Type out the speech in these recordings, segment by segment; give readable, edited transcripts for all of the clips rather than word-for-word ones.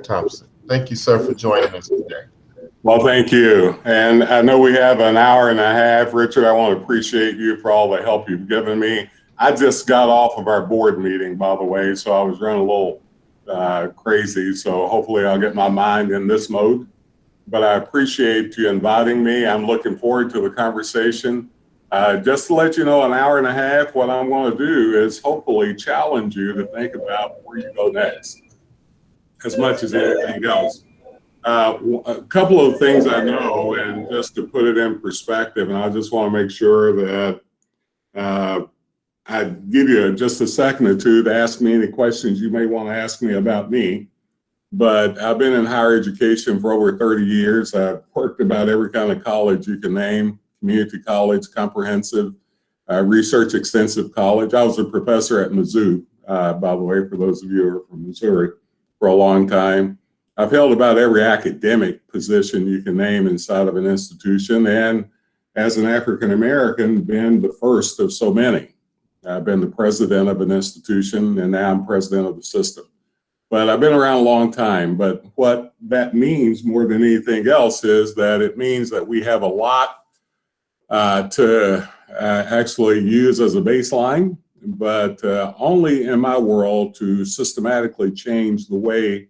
Thompson. Thank you, sir, for joining us today. Well, thank you. And I know we have an hour and a half. Richard, I want to appreciate you for all the help you've given me. I just got off of our board meeting, by the way, so I was running a little crazy. So hopefully I'll get my mind in this mode. But I appreciate you inviting me. I'm looking forward to the conversation. Just to let you know, an hour and a half, what I'm going to do is hopefully challenge you to think about where you go next, as much as anything else. A couple of things I know, and just to put it in perspective, and I just want to make sure that I give you just a second or two to ask me any questions you may want to ask me about me. But I've been in higher education for over 30 years. I've worked about every kind of college you can name: community college, comprehensive, research extensive college. I was a professor at Mizzou, by the way, for those of you who are from Missouri, for a long time. I've held about every academic position you can name inside of an institution, and as an African American, been the first of so many. I've been the president of an institution, and now I'm president of the system. But I've been around a long time. But what that means more than anything else is that it means that we have a lot to actually use as a baseline, but only in my world to systematically change the way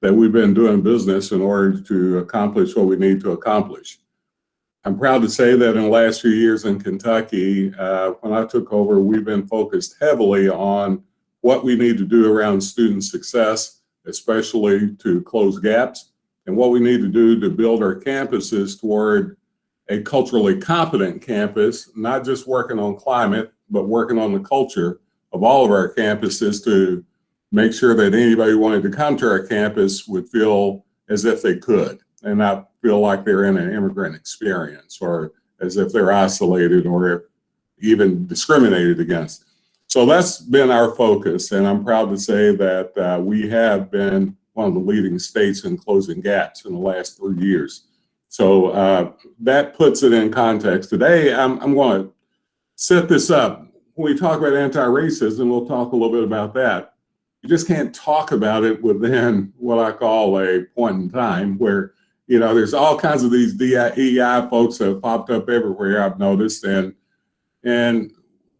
that we've been doing business in order to accomplish what we need to accomplish. I'm proud to say that in the last few years in Kentucky, when I took over, we've been focused heavily on what we need to do around student success, especially to close gaps, and what we need to do to build our campuses toward a culturally competent campus, not just working on climate, but working on the culture of all of our campuses to make sure that anybody who wanted to come to our campus would feel as if they could and not feel like they're in an immigrant experience or as if they're isolated or even discriminated against. So that's been our focus, and I'm proud to say that we have been one of the leading states in closing gaps in the last 3 years. So that puts it in context. Today, I'm going to set this up. When we talk about anti-racism, we'll talk a little bit about that. You just can't talk about it within what I call a point in time where, you know, there's all kinds of these DEI folks that have popped up everywhere, I've noticed. And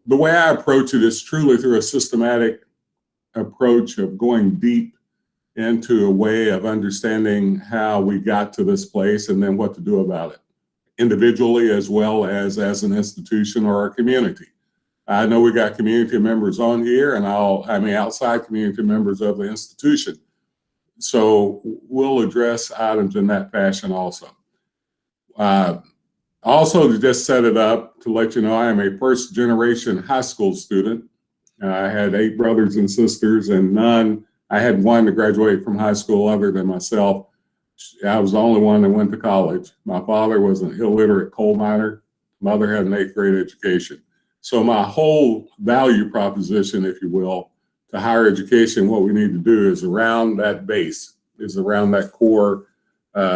the way I approach it is truly through a systematic approach of going deep into a way of understanding how we got to this place and then what to do about it, individually as well as an institution or our community. I know we got community members on here and outside community members of the institution. So we'll address items in that fashion also. Also, to just set it up, to let you know, I am a first generation high school student. I had 8 brothers and sisters, and I had one to graduate from high school other than myself. I was the only one that went to college. My father was an illiterate coal miner. Mother had an 8th grade education. So my whole value proposition, if you will, to higher education, what we need to do is around that base, is around that core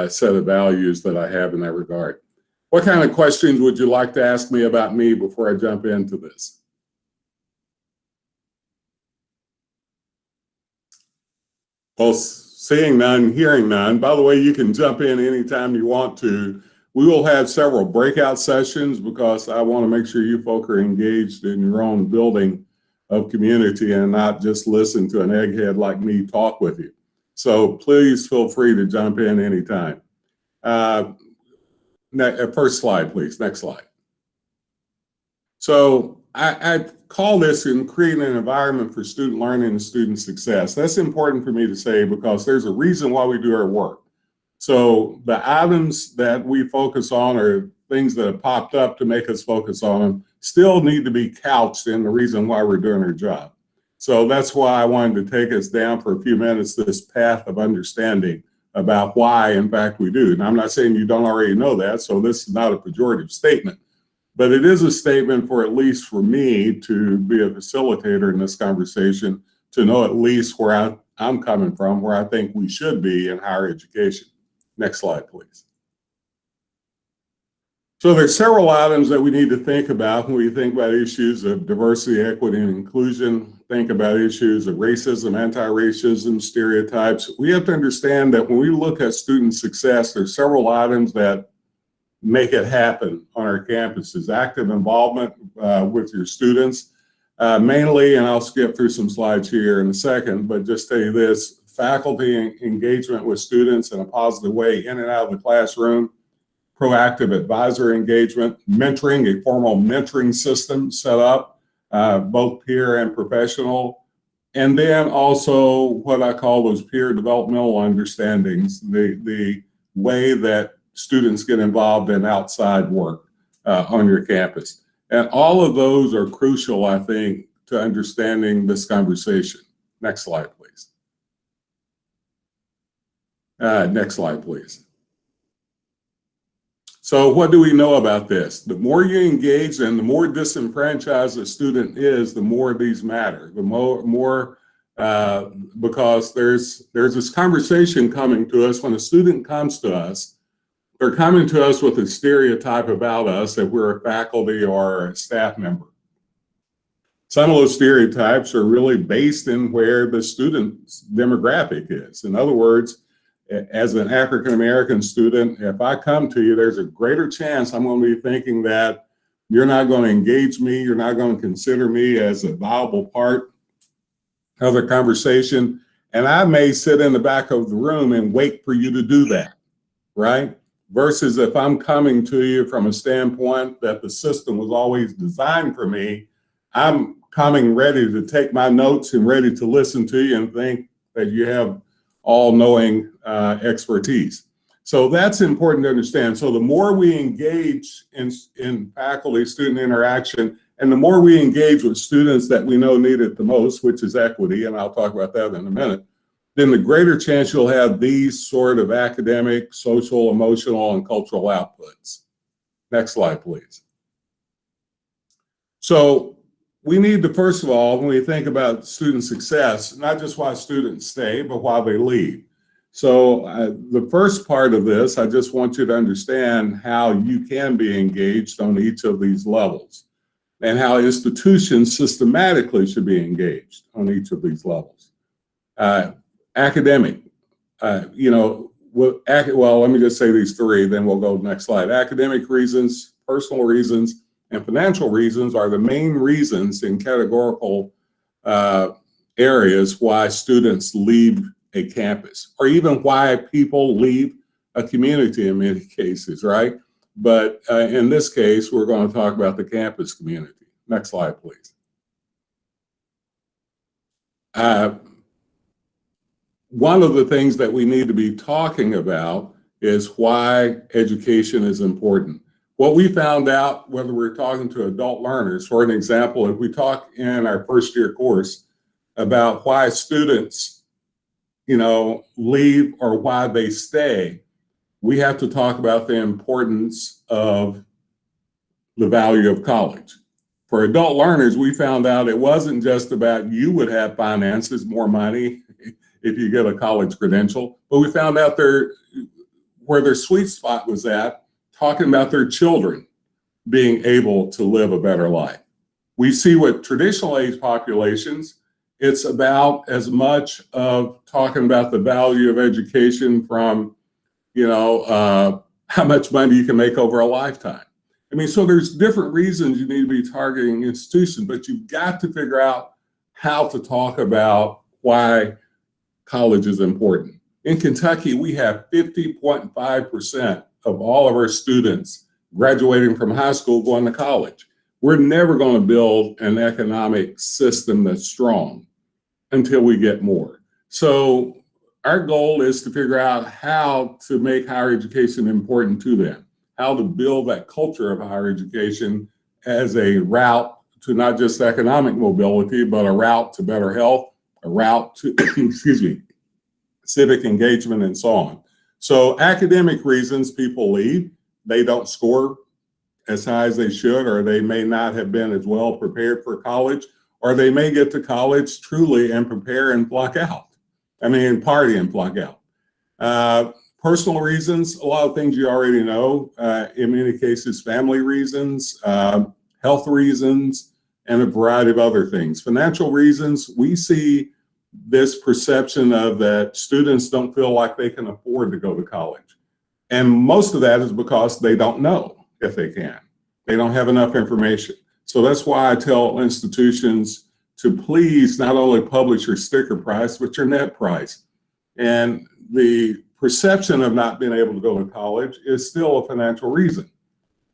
set of values that I have in that regard. What kind of questions would you like to ask me about me before I jump into this? Well, seeing none, hearing none. By the way, you can jump in anytime you want to. We will have several breakout sessions because I want to make sure you folk are engaged in your own building of community and not just listen to an egghead like me talk with you. So please feel free to jump in anytime. First slide, please. Next slide. So I call this in creating an environment for student learning and student success. That's important for me to say because there's a reason why we do our work. So the items that we focus on are things that have popped up to make us focus on them still need to be couched in the reason why we're doing our job. So that's why I wanted to take us down for a few minutes, this path of understanding about why, in fact, we do. And I'm not saying you don't already know that, so this is not a pejorative statement, but it is a statement for at least for me to be a facilitator in this conversation, to know at least where I'm coming from, where I think we should be in higher education. Next slide, please. So there's several items that we need to think about when we think about issues of diversity, equity, and inclusion. think about issues of racism, anti-racism, stereotypes, we have to understand that when we look at student success, there's several items that make it happen on our campuses. Active involvement with your students, mainly, and I'll skip through some slides here in a second, but just tell you this, faculty engagement with students in a positive way in and out of the classroom, proactive advisor engagement, mentoring, a formal mentoring system set up, both peer and professional, and then also what I call those peer developmental understandings, the way that students get involved in outside work on your campus. And all of those are crucial, I think, to understanding this conversation. Next slide, please. Next slide, please. So what do we know about this? The more you engage and the more disenfranchised a student is, the more these matter. The more because there's this conversation coming to us when a student comes to us. They're coming to us with a stereotype about us that we're a faculty or a staff member. Some of those stereotypes are really based in where the student's demographic is. In other words, as an African-American student, if I come to you, there's a greater chance I'm going to be thinking that you're not going to engage me, you're not going to consider me as a viable part of the conversation, and I may sit in the back of the room and wait for you to do that, right? Versus if I'm coming to you from a standpoint that the system was always designed for me, I'm coming ready to take my notes and ready to listen to you and think that you have all-knowing expertise. So that's important to understand. So the more we engage in faculty-student interaction, and the more we engage with students that we know need it the most, which is equity, and I'll talk about that in a minute, then the greater chance you'll have these sort of academic, social, emotional, and cultural outputs. Next slide, please. So we need to, first of all, when we think about student success, not just why students stay, but why they leave. So the first part of this, I just want you to understand how you can be engaged on each of these levels and how institutions systematically should be engaged on each of these levels. Academic, well, let me just say these three, then we'll go to the next slide. Academic reasons, personal reasons, and financial reasons are the main reasons in categorical areas why students leave a campus, or even why people leave a community in many cases, right? But in this case, we're going to talk about the campus community. Next slide, please. One of the things that we need to be talking about is why education is important. What we found out, whether we're talking to adult learners, for an example, if we talk in our first year course about why students, leave or why they stay, we have to talk about the importance of the value of college. For adult learners, we found out it wasn't just about you would have finances, more money if you get a college credential, but we found out where their sweet spot was at, talking about their children being able to live a better life. We see with traditional age populations, it's about as much of talking about the value of education from, how much money you can make over a lifetime. I mean, so there's different reasons you need to be targeting institutions, but you've got to figure out how to talk about why college is important. In Kentucky, we have 50.5% of all of our students graduating from high school going to college. We're never going to build an economic system that's strong until we get more. So our goal is to figure out how to make higher education important to them, how to build that culture of higher education as a route to not just economic mobility, but a route to better health, a route to, civic engagement, and so on. So academic reasons people leave, they don't score as high as they should, or they may not have been as well prepared for college, or they may get to college truly and prepare and flunk out. Party and flunk out. Personal reasons, a lot of things you already know. In many cases, family reasons, health reasons, and a variety of other things. Financial reasons, we see this perception of that students don't feel like they can afford to go to college. And most of that is because they don't know if they can. They don't have enough information. So that's why I tell institutions to please not only publish your sticker price, but your net price. And the perception of not being able to go to college is still a financial reason.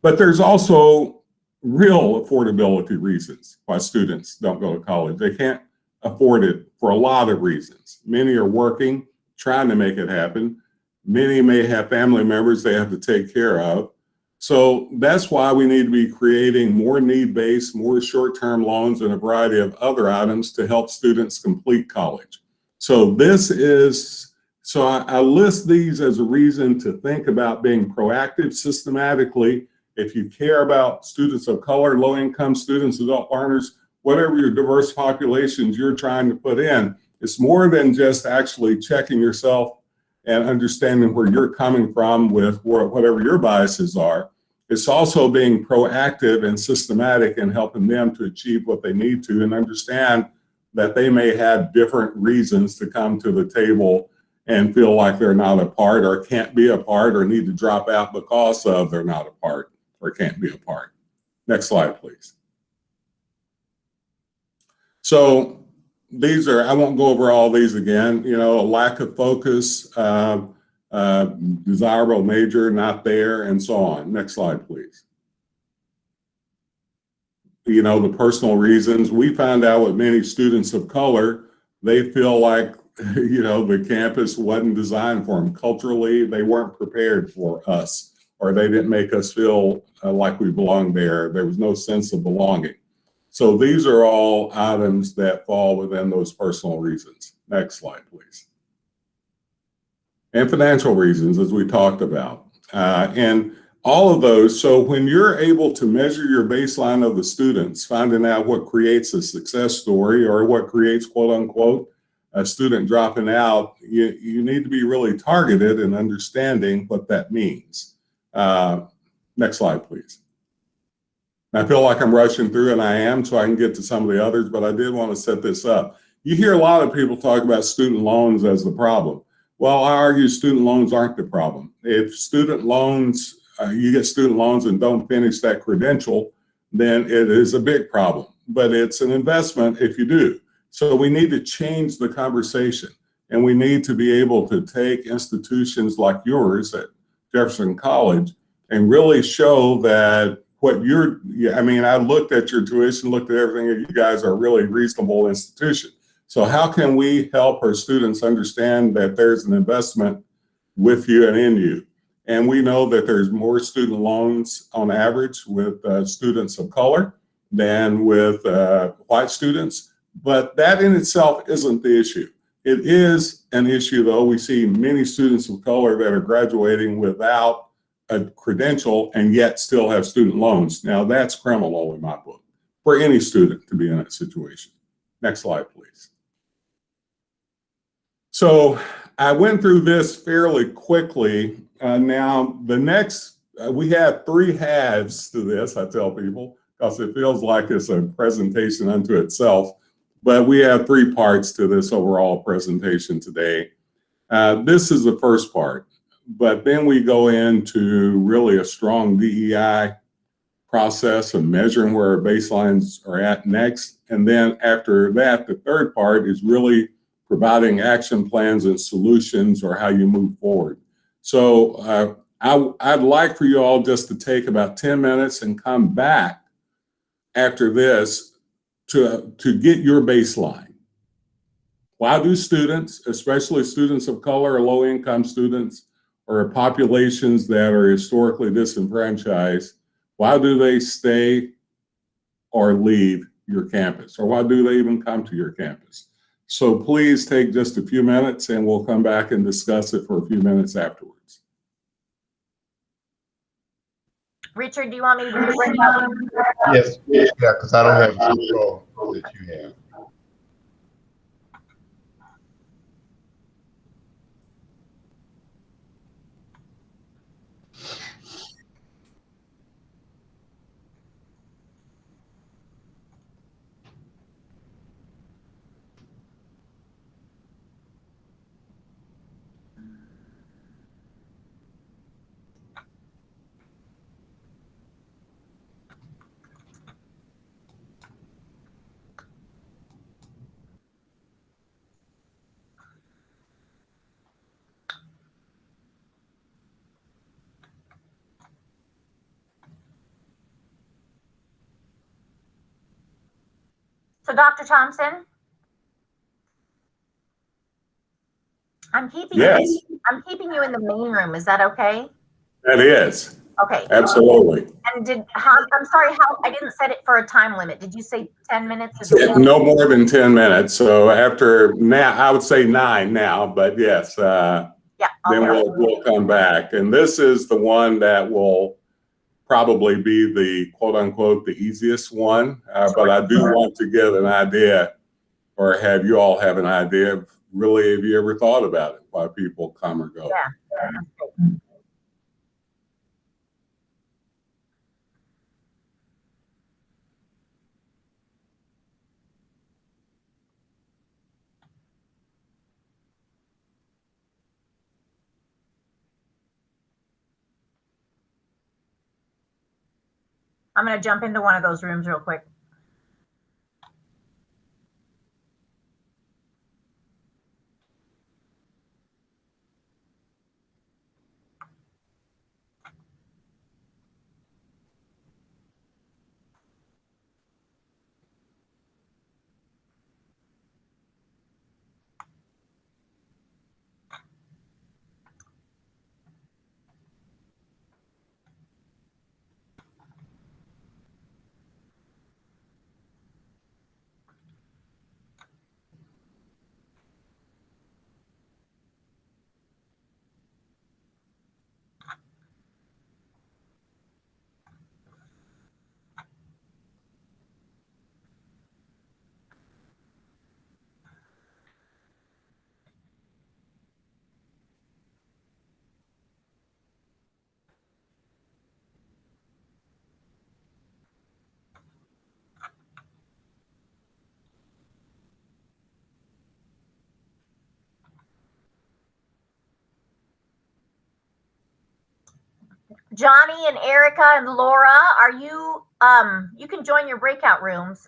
But there's also real affordability reasons why students don't go to college. They can't afford it for a lot of reasons. Many are working, trying to make it happen. Many may have family members they have to take care of. So that's why we need to be creating more need-based, more short-term loans and a variety of other items to help students complete college. So I list these as a reason to think about being proactive systematically. If you care about students of color, low-income students, adult learners, whatever your diverse populations you're trying to put in, it's more than just actually checking yourself and understanding where you're coming from with whatever your biases are. It's also being proactive and systematic in helping them to achieve what they need to and understand that they may have different reasons to come to the table and feel like they're not a part or can't be a part or need to drop out because of they're not a part or can't be a part. Next slide, please. So these are, I won't go over all these again, you know, lack of focus, desirable major, not there, and so on. Next slide, please. You know, the personal reasons. We found out with many students of color, they feel like, you know, the campus wasn't designed for them. Culturally, they weren't prepared for us, or they didn't make us feel like we belonged there. There was no sense of belonging. So these are all items that fall within those personal reasons. Next slide, please. And financial reasons, as we talked about. And all of those, so when you're able to measure your baseline of the students, finding out what creates a success story or what creates, quote unquote, a student dropping out, you need to be really targeted in understanding what that means. Next slide, please. I feel like I'm rushing through, and I am, so I can get to some of the others, but I did want to set this up. You hear a lot of people talk about student loans as the problem. Well, I argue student loans aren't the problem. If student loans, you get student loans and don't finish that credential, then it is a big problem, but it's an investment if you do. So we need to change the conversation, and we need to be able to take institutions like yours at Jefferson College and really show that what you're, I mean, I looked at your tuition, looked at everything, and you guys are a really reasonable institution. So how can we help our students understand that there's an investment with you and in you? And we know that there's more student loans on average with students of color than with white students, but that in itself isn't the issue. It is an issue, though. We see many students of color that are graduating without a credential and yet still have student loans. Now that's criminal in my book for any student to be in that situation. Next slide, please. So I went through this fairly quickly. Now the next, we have 3 halves to this, I tell people, because it feels like it's a presentation unto itself, but we have 3 parts to this overall presentation today. This is the first part. But then we go into really a strong DEI process of measuring where our baselines are at next. And then after that, the third part is really providing action plans and solutions or how you move forward. So I'd like for you all just to take about 10 minutes and come back after this to get your baseline. Why do students, especially students of color or low-income students, or populations that are historically disenfranchised, why do they stay or leave your campus? Or why do they even come to your campus? So please take just a few minutes and we'll come back and discuss it for a few minutes afterwards. Richard, do you want me to do this? Yes, yeah, because I don't have the control that you have. So Dr. Thompson, I'm keeping Yes, I'm keeping you in the main room. Is that okay? that is. Okay. Absolutely. And I'm sorry, how I didn't set it for a time limit. Did you say 10 minutes? No more than 10 minutes. So after now, I would say 9 now, but yes, Yeah. then we'll come back. And this is the one that will probably be the quote unquote the easiest one. But I do want to get an idea, or have you all have an idea of really, have you ever thought about it, why people come or go? Yeah. I'm going to jump into one of those rooms real quick. Johnny and Erica and Laura, are you you can join your breakout rooms.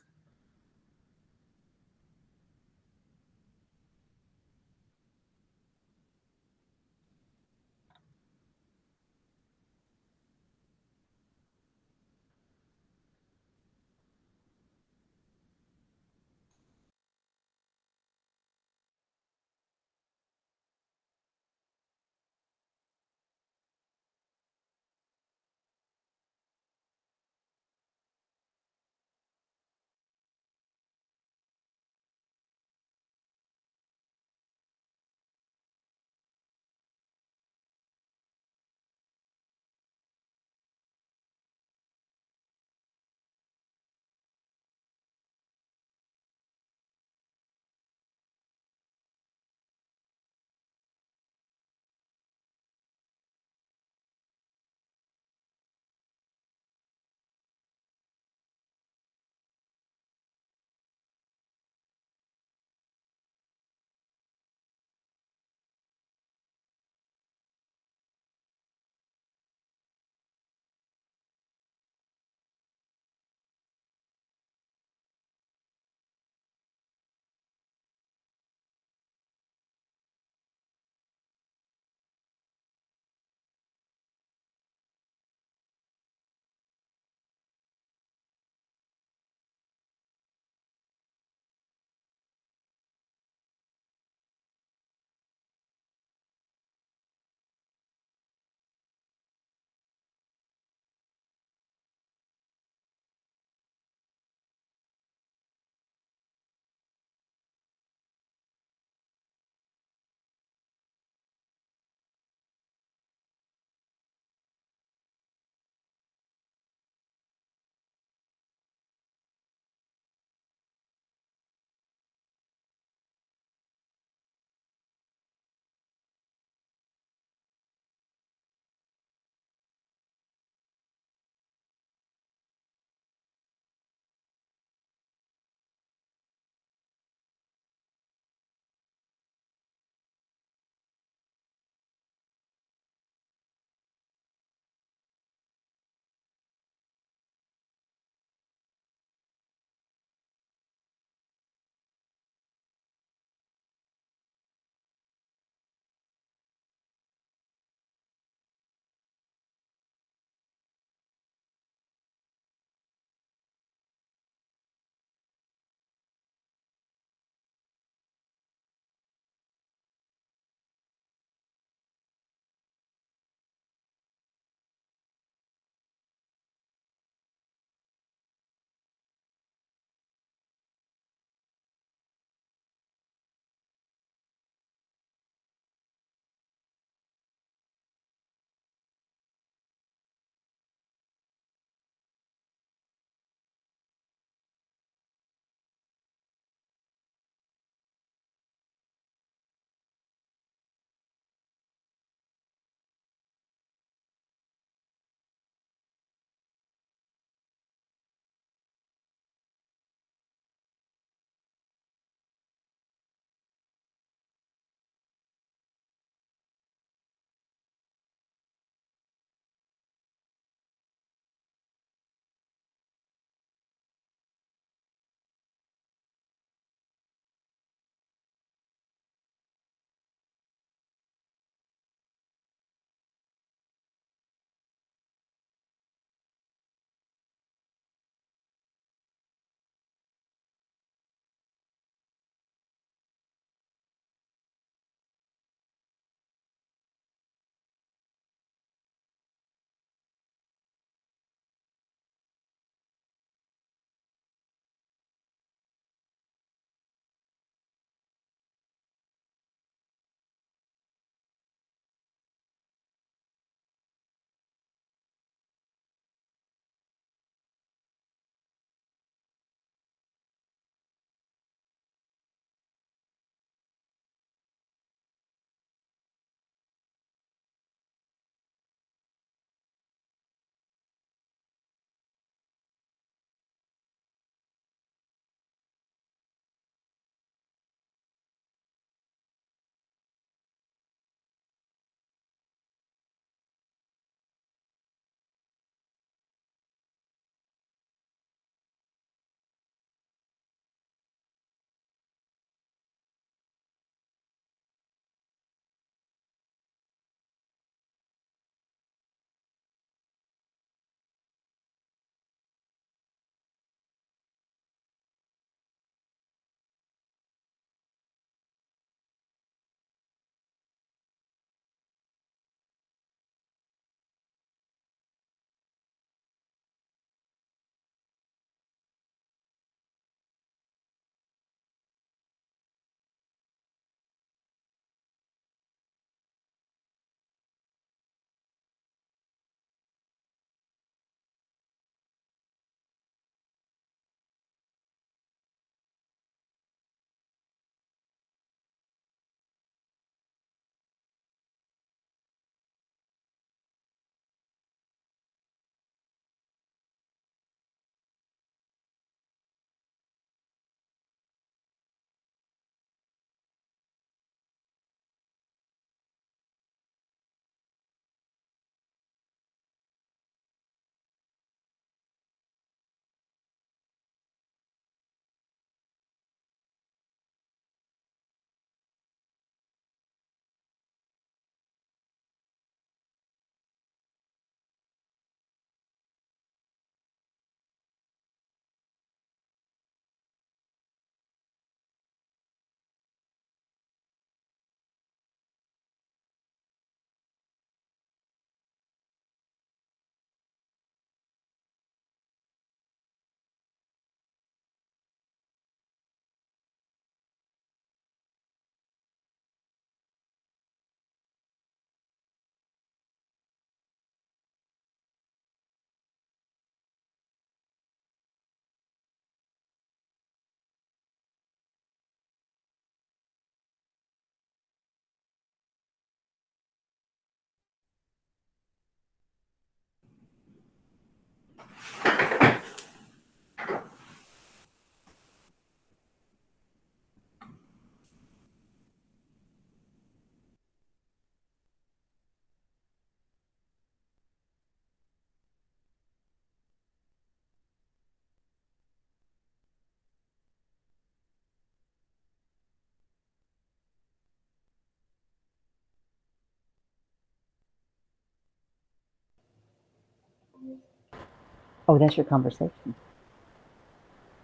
Oh, that's your conversation.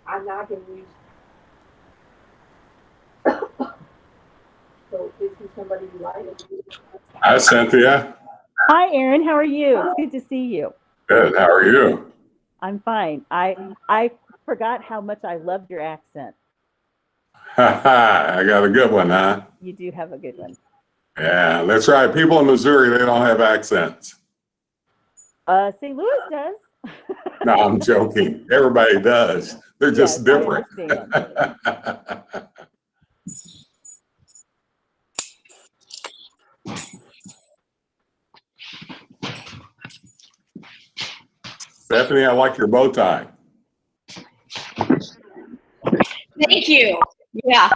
I'm not going to use. So this is somebody you like. Hi, Cynthia. Hi, Aaron. How are you? It's good to see you. Good. How are you? I'm fine. I forgot how much I loved your accent. I got a good one, huh? You do have a good one. Yeah, that's right. People in Missouri, they don't have accents. St. Louis does. No, I'm joking. Everybody does. They're just Yes, I different. understand. Stephanie, I like your bow tie. Thank you. Yeah.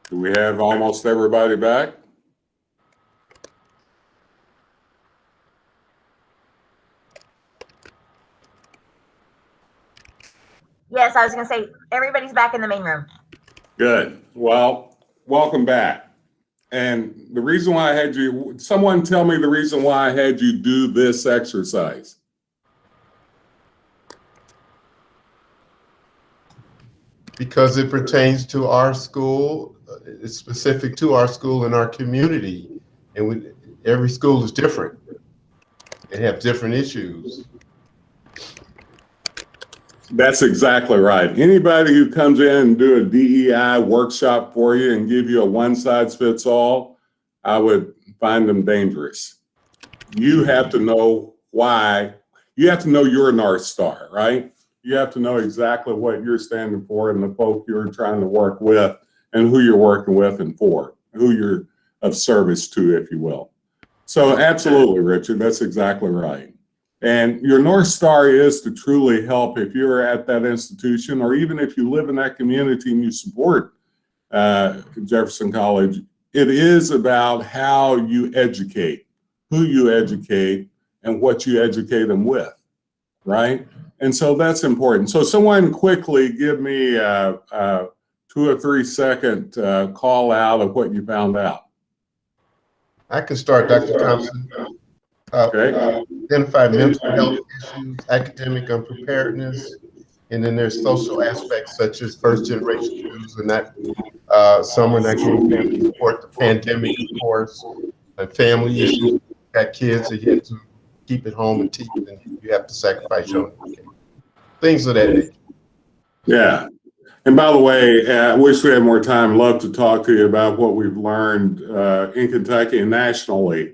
Do we have almost everybody back? Yes, I was going to say everybody's back in the main room. Good. Well, welcome back. And the reason why I had you, someone tell me the reason why I had you do this exercise. Because it pertains to our school, it's specific to our school and our community. And every school is different. They have different issues. That's exactly right. Anybody who comes in and do a DEI workshop for you and give you a one-size-fits-all, I would find them dangerous. You have to know why. You have to know your North Star, right? You have to know exactly what you're standing for and the folk you're trying to work with and who you're working with and for, who you're of service to, if you will. So absolutely, Richard, that's exactly right. And your North Star is to truly help if you're at that institution, or even if you live in that community and you support Jefferson College, it is about how you educate, who you educate, and what you educate them with, right? And so that's important. So someone quickly give me a 2 or 3 second call out of what you found out. I can start, Dr. Thompson. Okay. Identify mental health issues, academic unpreparedness, and then there's social aspects such as first generation Jews and that some are not getting family support, the pandemic, of course, and family issues. Got kids that you have to keep at home and teach, and you have to sacrifice your own education. Things of that nature. Yeah. And by the way, I wish we had more time. Love to talk to you about what we've learned in Kentucky and nationally.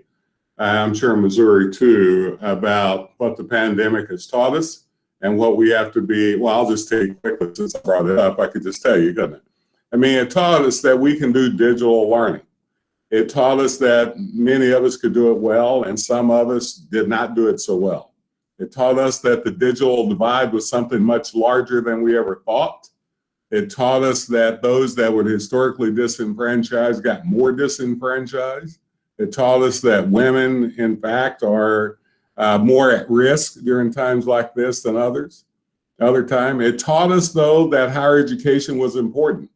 I'm sure in Missouri too, about what the pandemic has taught us and what we have to be. Well, I'll just tell you quickly since I brought it up. I could just tell you, couldn't it? I mean, it taught us that we can do digital learning. It taught us that many of us could do it well and some of us did not do it so well. It taught us that the digital divide was something much larger than we ever thought. It taught us that those that were historically disenfranchised got more disenfranchised. It taught us that women, in fact, are more at risk during times like this than others. Other time, it taught us, though, that higher education was important.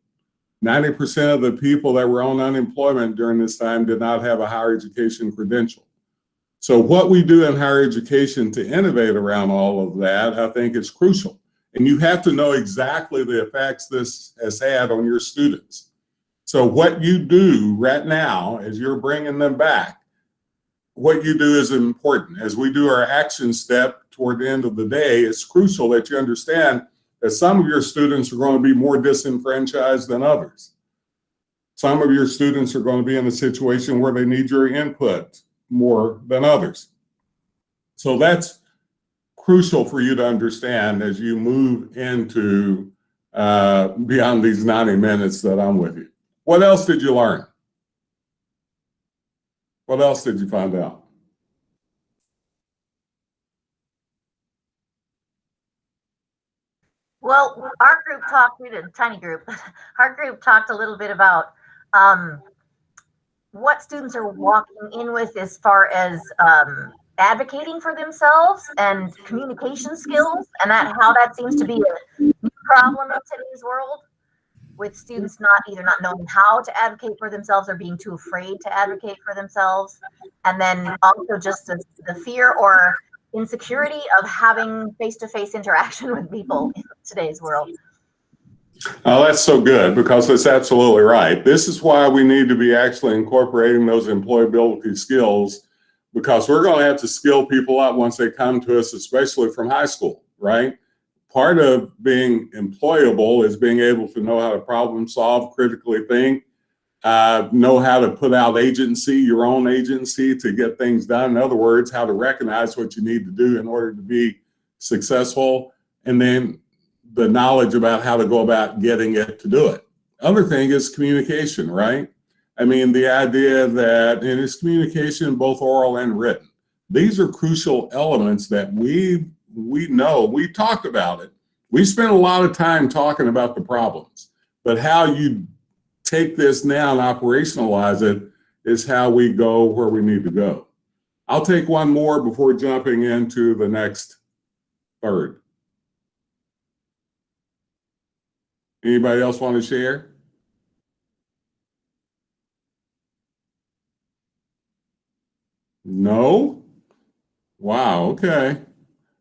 90% of the people that were on unemployment during this time did not have a higher education credential. So what we do in higher education to innovate around all of that, I think is crucial. And you have to know exactly the effects this has had on your students. So what you do right now, as you're bringing them back, what you do is important. As we do our action step toward the end of the day, it's crucial that you understand that some of your students are going to be more disenfranchised than others. Some of your students are going to be in a situation where they need your input more than others. So that's crucial for you to understand as you move into beyond these 90 minutes that I'm with you. What else did you learn? What else did you find out? Well, our group talked, we did a tiny group, our group talked a little bit about what students are walking in with as far as advocating for themselves and communication skills, and how that seems to be a new problem in today's world. with students not knowing how to advocate for themselves or being too afraid to advocate for themselves. And then also just the fear or insecurity of having face-to-face interaction with people in today's world. Oh, that's so good, because that's absolutely right. This is why we need to be actually incorporating those employability skills, because we're going to have to skill people up once they come to us, especially from high school, right? Part of being employable is being able to know how to problem solve, critically think, know how to put out agency, your own agency, to get things done. In other words, how to recognize what you need to do in order to be successful, and then the knowledge about how to go about getting it to do it. Other thing is communication, right? I mean, the idea that, and it's communication, both oral and written. These are crucial elements that we know. We talked about it. We spent a lot of time talking about the problems, but how you take this now and operationalize it is how we go where we need to go. I'll take one more before jumping into the next third. Anybody else want to share? No? Wow, okay.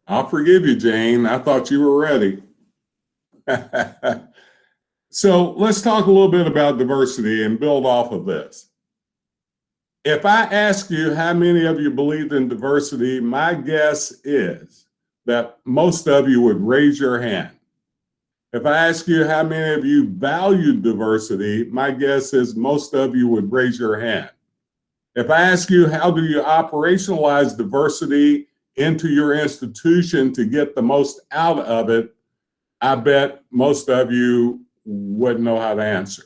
I'll forgive you, Jane. I thought you were ready. So let's talk a little bit about diversity and build off of this. If I ask you how many of you believed in diversity, my guess is that most of you would raise your hand. If I ask you how many of you valued diversity, my guess is most of you would raise your hand. If I ask you how do you operationalize diversity into your institution to get the most out of it, I bet most of you wouldn't know how to answer.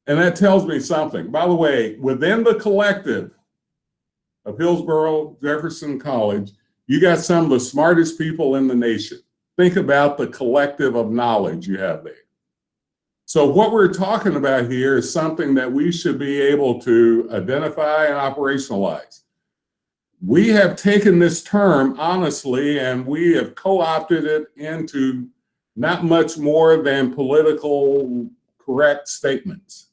And that tells me something. By the way, within the collective of Hillsborough Jefferson College, you got some of the smartest people in the nation. Think about the collective of knowledge you have there. So what we're talking about here is something that we should be able to identify and operationalize. We have taken this term, honestly, and we have co-opted it into not much more than political correct statements.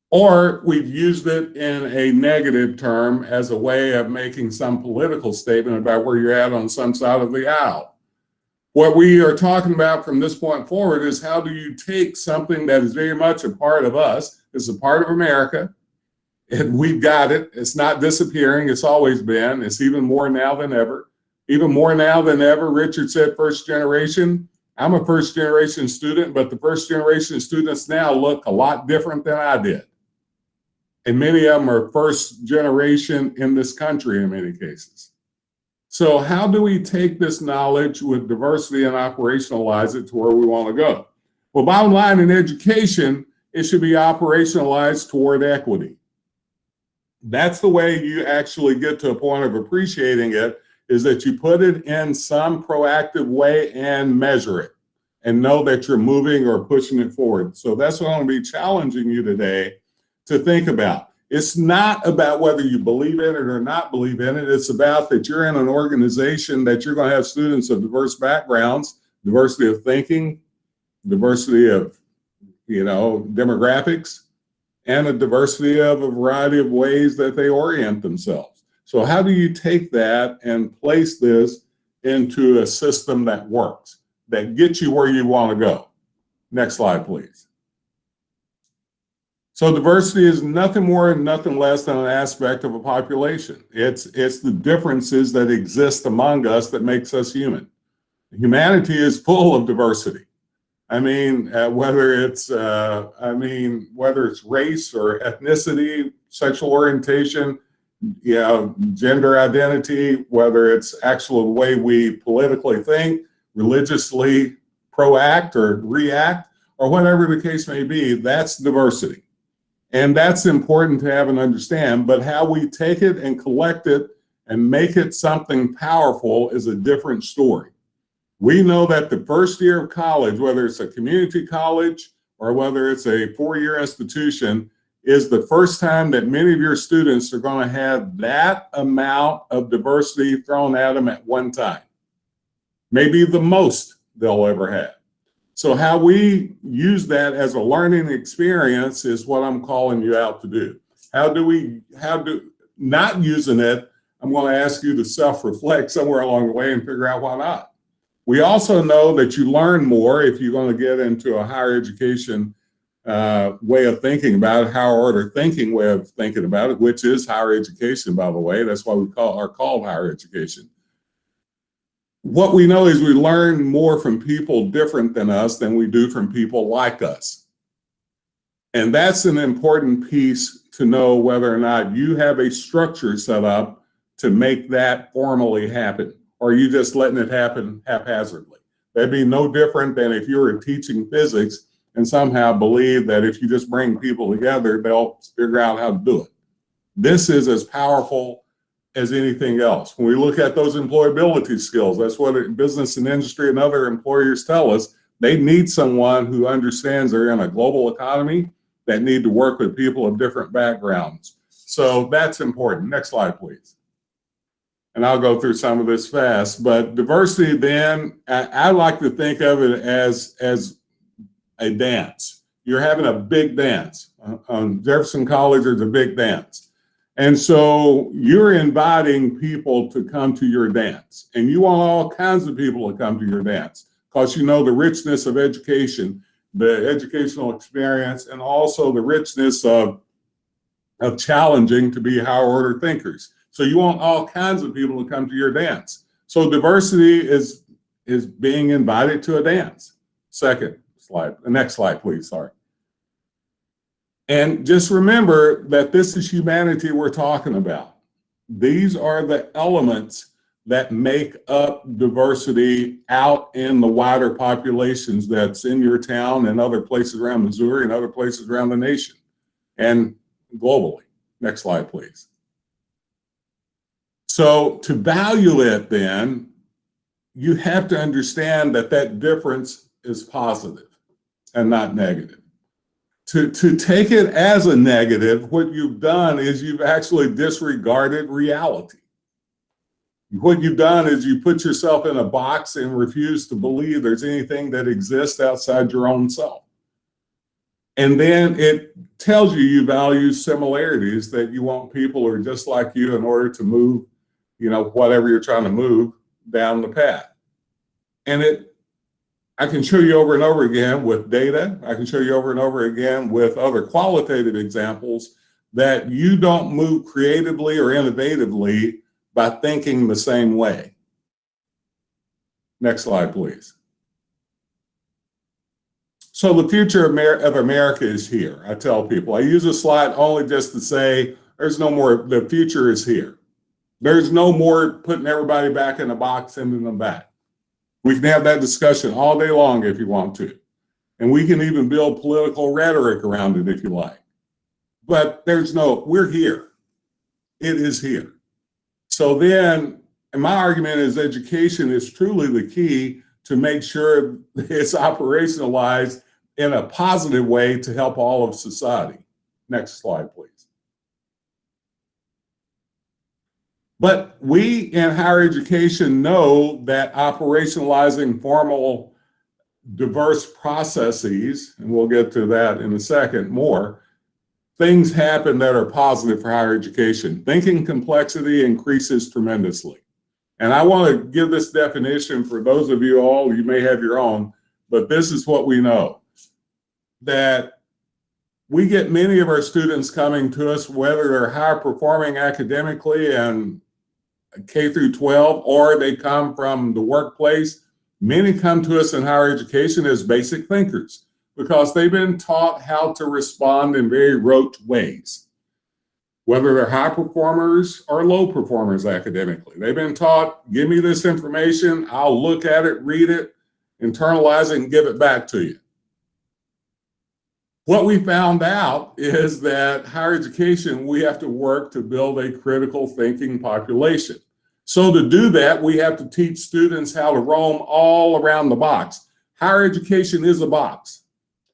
Or we've used it in a negative term as a way of making some political statement about where you're at on some side of the aisle. What we are talking about from this point forward is how do you take something that is very much a part of us, it's a part of America, and we've got it. It's not disappearing. It's always been. It's even more now than ever. Even more now than ever. Richard said first generation. I'm a first generation student, but the first generation students now look a lot different than I did. And many of them are first generation in this country in many cases. So how do we take this knowledge with diversity and operationalize it to where we want to go? Well, bottom line, in education, it should be operationalized toward equity. That's the way you actually get to a point of appreciating it, is that you put it in some proactive way and measure it and know that you're moving or pushing it forward. So that's what I'm going to be challenging you today to think about. It's not about whether you believe in it or not believe in it. It's about that you're in an organization that you're going to have students of diverse backgrounds, diversity of thinking, diversity of, demographics, and a diversity of a variety of ways that they orient themselves. So how do you take that and place this into a system that works, that gets you where you want to go? Next slide, please. So diversity is nothing more and nothing less than an aspect of a population. It's the differences that exist among us that makes us human. Humanity is full of diversity. I mean, whether it's race or ethnicity, sexual orientation, gender identity, whether it's actually the way we politically think, religiously proact or react, or whatever the case may be, that's diversity. And that's important to have and understand, but how we take it and collect it and make it something powerful is a different story. We know that the first year of college, whether it's a community college or whether it's a four-year institution, is the first time that many of your students are going to have that amount of diversity thrown at them at one time. Maybe the most they'll ever have. So how we use that as a learning experience is what I'm calling you out to do. Not using it, I'm going to ask you to self-reflect somewhere along the way and figure out why not. We also know that you learn more if you're going to get into a higher education way of thinking about it, higher order thinking way of thinking about it, which is higher education, by the way. That's why we are called higher education. What we know is we learn more from people different than us than we do from people like us. And that's an important piece to know whether or not you have a structure set up to make that formally happen, or are you just letting it happen haphazardly. That'd be no different than if you were teaching physics and somehow believe that if you just bring people together, they'll figure out how to do it. This is as powerful as anything else. When we look at those employability skills, that's what business and industry and other employers tell us. They need someone who understands they're in a global economy that need to work with people of different backgrounds. So that's important. Next slide, please. And I'll go through some of this fast, but diversity then, I like to think of it as a dance. You're having a big dance. On Jefferson College, there's a big dance. And so you're inviting people to come to your dance, and you want all kinds of people to come to your dance because you know the richness of education, the educational experience, and also the richness of challenging to be higher order thinkers. So you want all kinds of people to come to your dance. So diversity is being invited to a dance. Second slide, the next slide, please, sorry. And just remember that this is humanity we're talking about. These are the elements that make up diversity out in the wider populations that's in your town and other places around Missouri and other places around the nation and globally. Next slide, please. So to value it then, you have to understand that that difference is positive and not negative. To take it as a negative, what you've done is you've actually disregarded reality. What you've done is you put yourself in a box and refuse to believe there's anything that exists outside your own self. And then it tells you value similarities, that you want people who are just like you in order to move, you know, whatever you're trying to move down the path. And I can show you over and over again with data. I can show you over and over again with other qualitative examples that you don't move creatively or innovatively by thinking the same way. Next slide, please. So the future of America is here. I tell people, I use this slide only just to say there's no more, the future is here. There's no more putting everybody back in a box, sending them back. We can have that discussion all day long if you want to. And we can even build political rhetoric around it if you like. But we're here. It is here. So then, and my argument is education is truly the key to make sure it's operationalized in a positive way to help all of society. Next slide, please. But we in higher education know that operationalizing formal, diverse processes, and we'll get to that in a second more, things happen that are positive for higher education. Thinking complexity increases tremendously. And I want to give this definition for those of you all, you may have your own, but this is what we know. That we get many of our students coming to us, whether they're high performing academically and K through 12, or they come from the workplace. Many come to us in higher education as basic thinkers because they've been taught how to respond in very rote ways, whether they're high performers or low performers academically. They've been taught, give me this information, I'll look at it, read it, internalize it, and give it back to you. What we found out is that higher education, we have to work to build a critical thinking population. So to do that, we have to teach students how to roam all around the box. Higher education is a box.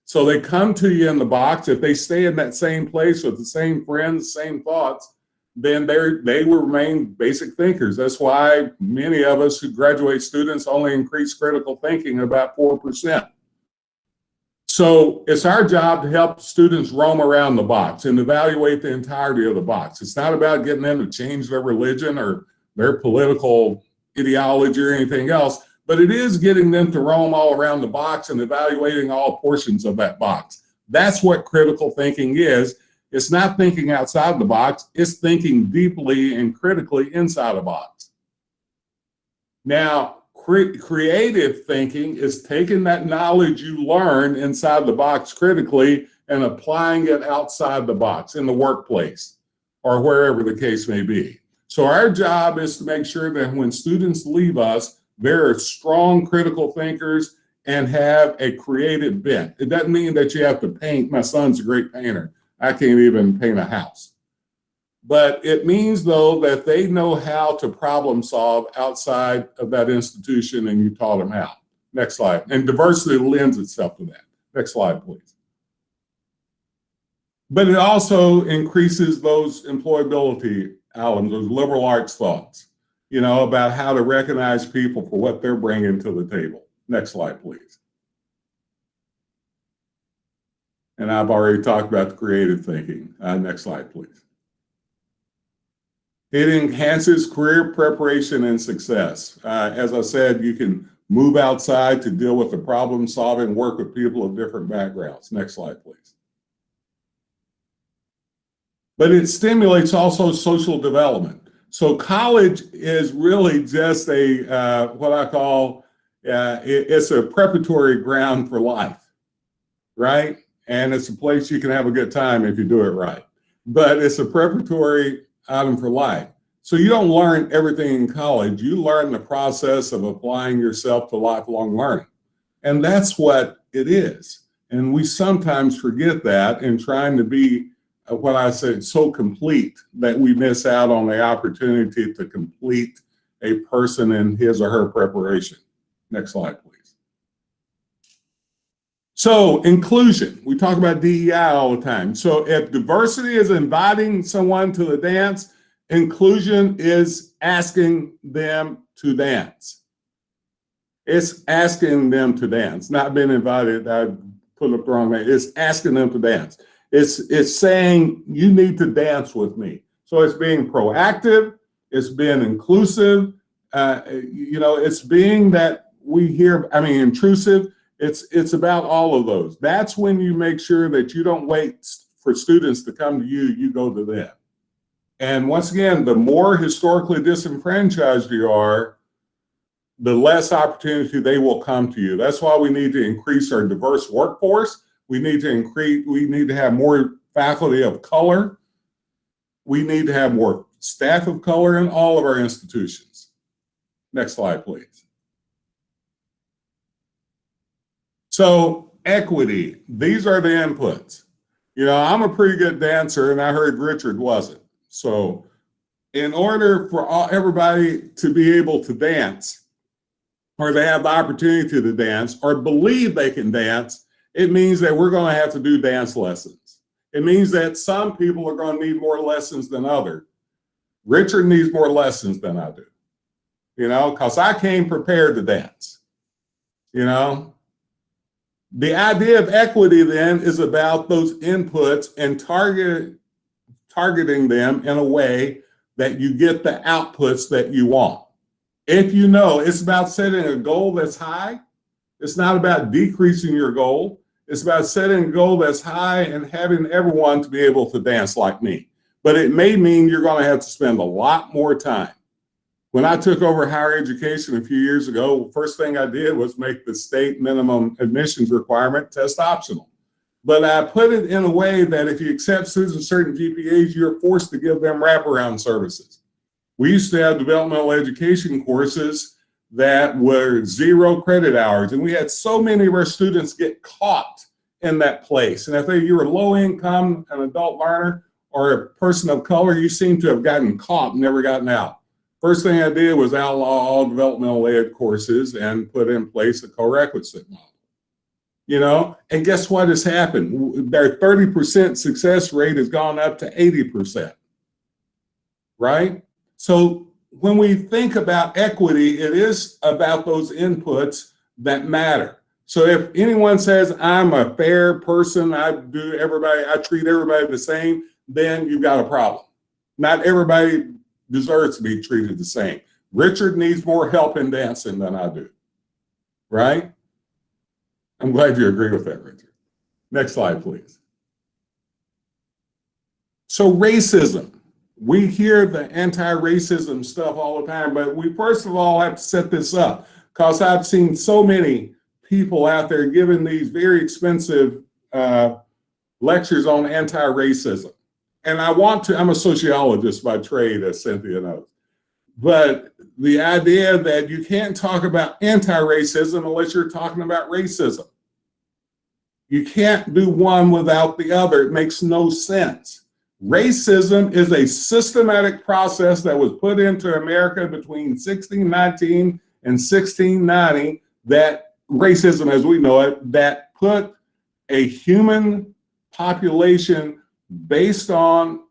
So they come to you in the box. If they stay in that same place with the same friends, same thoughts, then they will remain basic thinkers. That's why many of us who graduate students only increase critical thinking about 4%. So it's our job to help students roam around the box and evaluate the entirety of the box. It's not about getting them to change their religion or their political ideology or anything else, but it is getting them to roam all around the box and evaluating all portions of that box. That's what critical thinking is. It's not thinking outside the box, it's thinking deeply and critically inside a box. Now, creative thinking is taking that knowledge you learn inside the box critically and applying it outside the box in the workplace or wherever the case may be. So our job is to make sure that when students leave us, they're strong critical thinkers and have a creative bent. It doesn't mean that you have to paint. My son's a great painter. I can't even paint a house. But it means, though, that they know how to problem solve outside of that institution and you taught them how. Next slide. And diversity lends itself to that. Next slide, please. But it also increases those employability elements, those liberal arts thoughts, you know, about how to recognize people for what they're bringing to the table. Next slide, please. And I've already talked about the creative thinking. Next slide, please. It enhances career preparation and success. As I said, you can move outside to deal with the problem solving, work with people of different backgrounds. Next slide, please. But it stimulates also social development. So college is really just a, what I call, it's a preparatory ground for life, right? And it's a place you can have a good time if you do it right. But it's a preparatory item for life. So you don't learn everything in college. You learn the process of applying yourself to lifelong learning. And that's what it is. And we sometimes forget that in trying to be what I said, so complete that we miss out on the opportunity to complete a person in his or her preparation. Next slide, please. So inclusion, we talk about DEI all the time. So if diversity is inviting someone to the dance, inclusion is asking them to dance. It's asking them to dance, not being invited. I put it the wrong way. It's asking them to dance. It's saying you need to dance with me. So it's being proactive. It's being inclusive. You know, it's being that we hear. I mean, intrusive. It's about all of those. That's when you make sure that you don't wait for students to come to you. You go to them. And once again, the more historically disenfranchised you are, the less opportunity they will come to you. That's why we need to increase our diverse workforce. We need to have more faculty of color. We need to have more staff of color in all of our institutions. Next slide, please. So equity, these are the inputs. You know, I'm a pretty good dancer and I heard Richard wasn't. So in order for everybody to be able to dance, or they have the opportunity to dance, or believe they can dance, it means that we're going to have to do dance lessons. It means that some people are going to need more lessons than others. Richard needs more lessons than I do, you know, because I came prepared to dance, you know. The idea of equity then is about those inputs and targeting them in a way that you get the outputs that you want. If you know, it's about setting a goal that's high. It's not about decreasing your goal. It's about setting a goal that's high and having everyone to be able to dance like me. But it may mean you're going to have to spend a lot more time. When I took over higher education a few years ago, first thing I did was make the state minimum admissions requirement test optional. But I put it in a way that if you accept students with certain GPAs, you're forced to give them wraparound services. We used to have developmental education courses that were 0 credit hours, and we had so many of our students get caught in that place. And if you were low income, an adult learner, or a person of color, you seem to have gotten caught and never gotten out. First thing I did was outlaw all developmental ed courses and put in place a co-requisite model. You know, and guess what has happened? Their 30% success rate has gone up to 80%, right? So when we think about equity, it is about those inputs that matter. So if anyone says I'm a fair person, I treat everybody the same, then you've got a problem. Not everybody deserves to be treated the same. Richard needs more help in dancing than I do, right? I'm glad you agree with that, Richard. Next slide, please. So racism. We hear the anti-racism stuff all the time, but we first of all have to set this up because I've seen so many people out there giving these very expensive lectures on anti-racism. And I'm a sociologist by trade, as Cynthia knows. But the idea that you can't talk about anti-racism unless you're talking about racism. You can't do one without the other. It makes no sense. Racism is a systematic process that was put into America between 1619 and 1690, that racism as we know it, that put a human population based on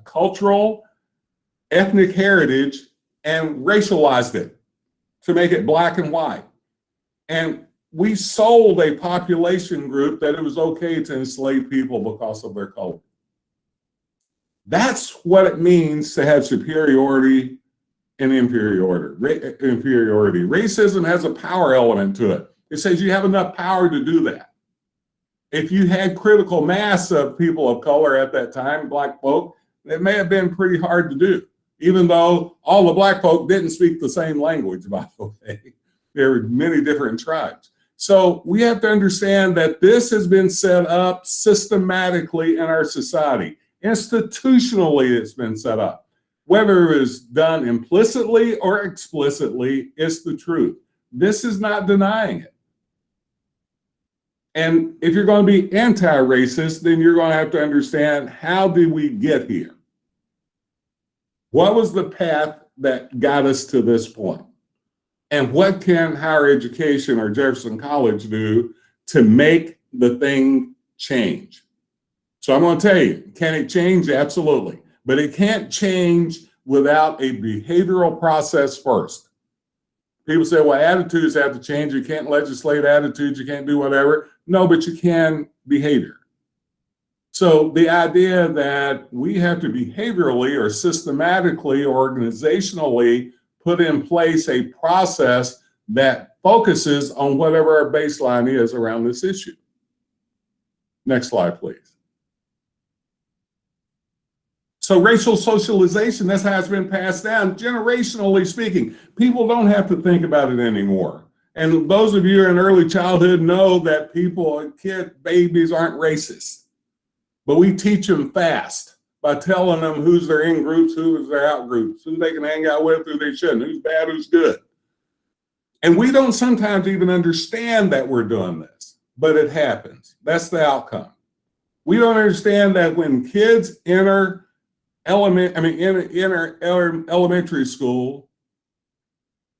cultural, ethnic heritage and racialized it to make it black and white. And we sold a population group that it was okay to enslave people because of their color. That's what it means to have superiority and inferiority. Racism has a power element to it. It says you have enough power to do that. If you had critical mass of people of color at that time, black folk, it may have been pretty hard to do, even though all the black folk didn't speak the same language, by the way. There were many different tribes. So we have to understand that this has been set up systematically in our society. Institutionally, it's been set up. Whether it was done implicitly or explicitly, it's the truth. This is not denying it. And if you're going to be anti-racist, then you're going to have to understand, how did we get here? What was the path that got us to this point? And what can higher education or Jefferson College do to make the thing change? So I'm going to tell you, can it change? Absolutely. But it can't change without a behavioral process first. People say, well, attitudes have to change. You can't legislate attitudes. You can't do whatever. No, but you can behavior. So the idea that we have to behaviorally or systematically, organizationally put in place a process that focuses on whatever our baseline is around this issue. Next slide, please. So racial socialization, that's how it's been passed down, generationally speaking. People don't have to think about it anymore. And those of you in early childhood know that babies aren't racist. But we teach them fast by telling them who's their in groups, who's their out groups, who they can hang out with, who they shouldn't, who's bad, who's good. And we don't sometimes even understand that we're doing this, but it happens. That's the outcome. We don't understand that when kids enter elementary school,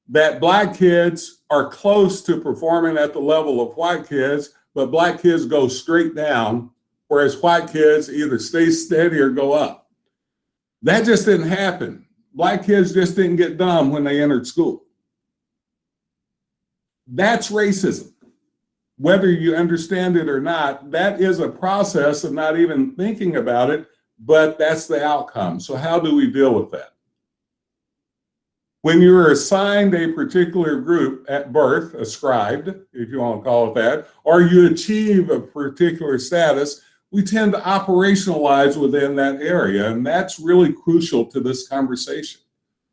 that black kids are close to performing at the level of white kids, but black kids go straight down, whereas white kids either stay steady or go up. That just didn't happen. Black kids just didn't get dumb when they entered school. That's racism. Whether you understand it or not, that is a process of not even thinking about it, but that's the outcome. So how do we deal with that? When you're assigned a particular group at birth, ascribed, if you want to call it that, or you achieve a particular status, we tend to operationalize within that area. And that's really crucial to this conversation.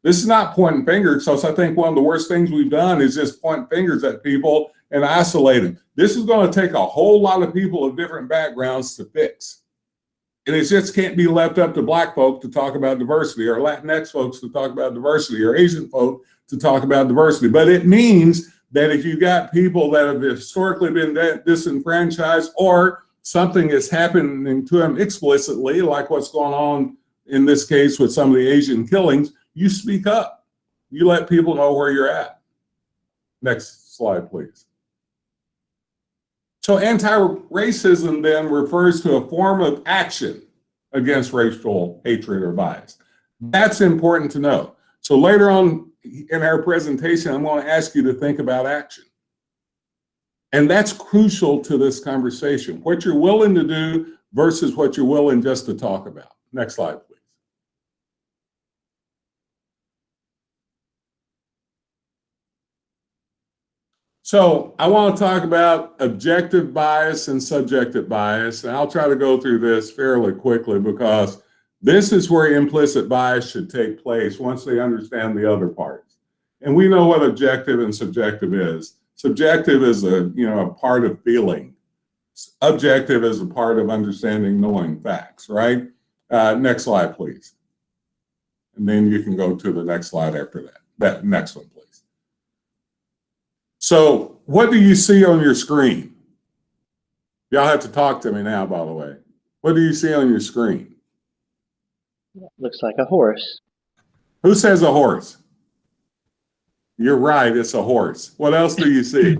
This is not pointing fingers, because I think one of the worst things we've done is just point fingers at people and isolate them. This is going to take a whole lot of people of different backgrounds to fix. And it just can't be left up to black folk to talk about diversity, or Latinx folks to talk about diversity, or Asian folk to talk about diversity. But it means that if you've got people that have historically been disenfranchised, or something is happening to them explicitly, like what's going on in this case with some of the Asian killings, you speak up. You let people know where you're at. Next slide, please. So anti-racism then refers to a form of action against racial hatred or bias. That's important to know. So later on in our presentation, I'm going to ask you to think about action. And that's crucial to this conversation. What you're willing to do versus what you're willing just to talk about. Next slide, please. So I want to talk about objective bias and subjective bias, and I'll try to go through this fairly quickly because this is where implicit bias should take place once they understand the other parts. And we know what objective and subjective is. Subjective is a part of feeling. Objective is a part of understanding, knowing facts, right? Next slide, please. And then you can go to the next slide after that. That next one, please. So what do you see on your screen? Y'all have to talk to me now, by the way. What do you see on your screen? Looks like a horse. Who says a horse? You're right, it's a horse. What else do you see?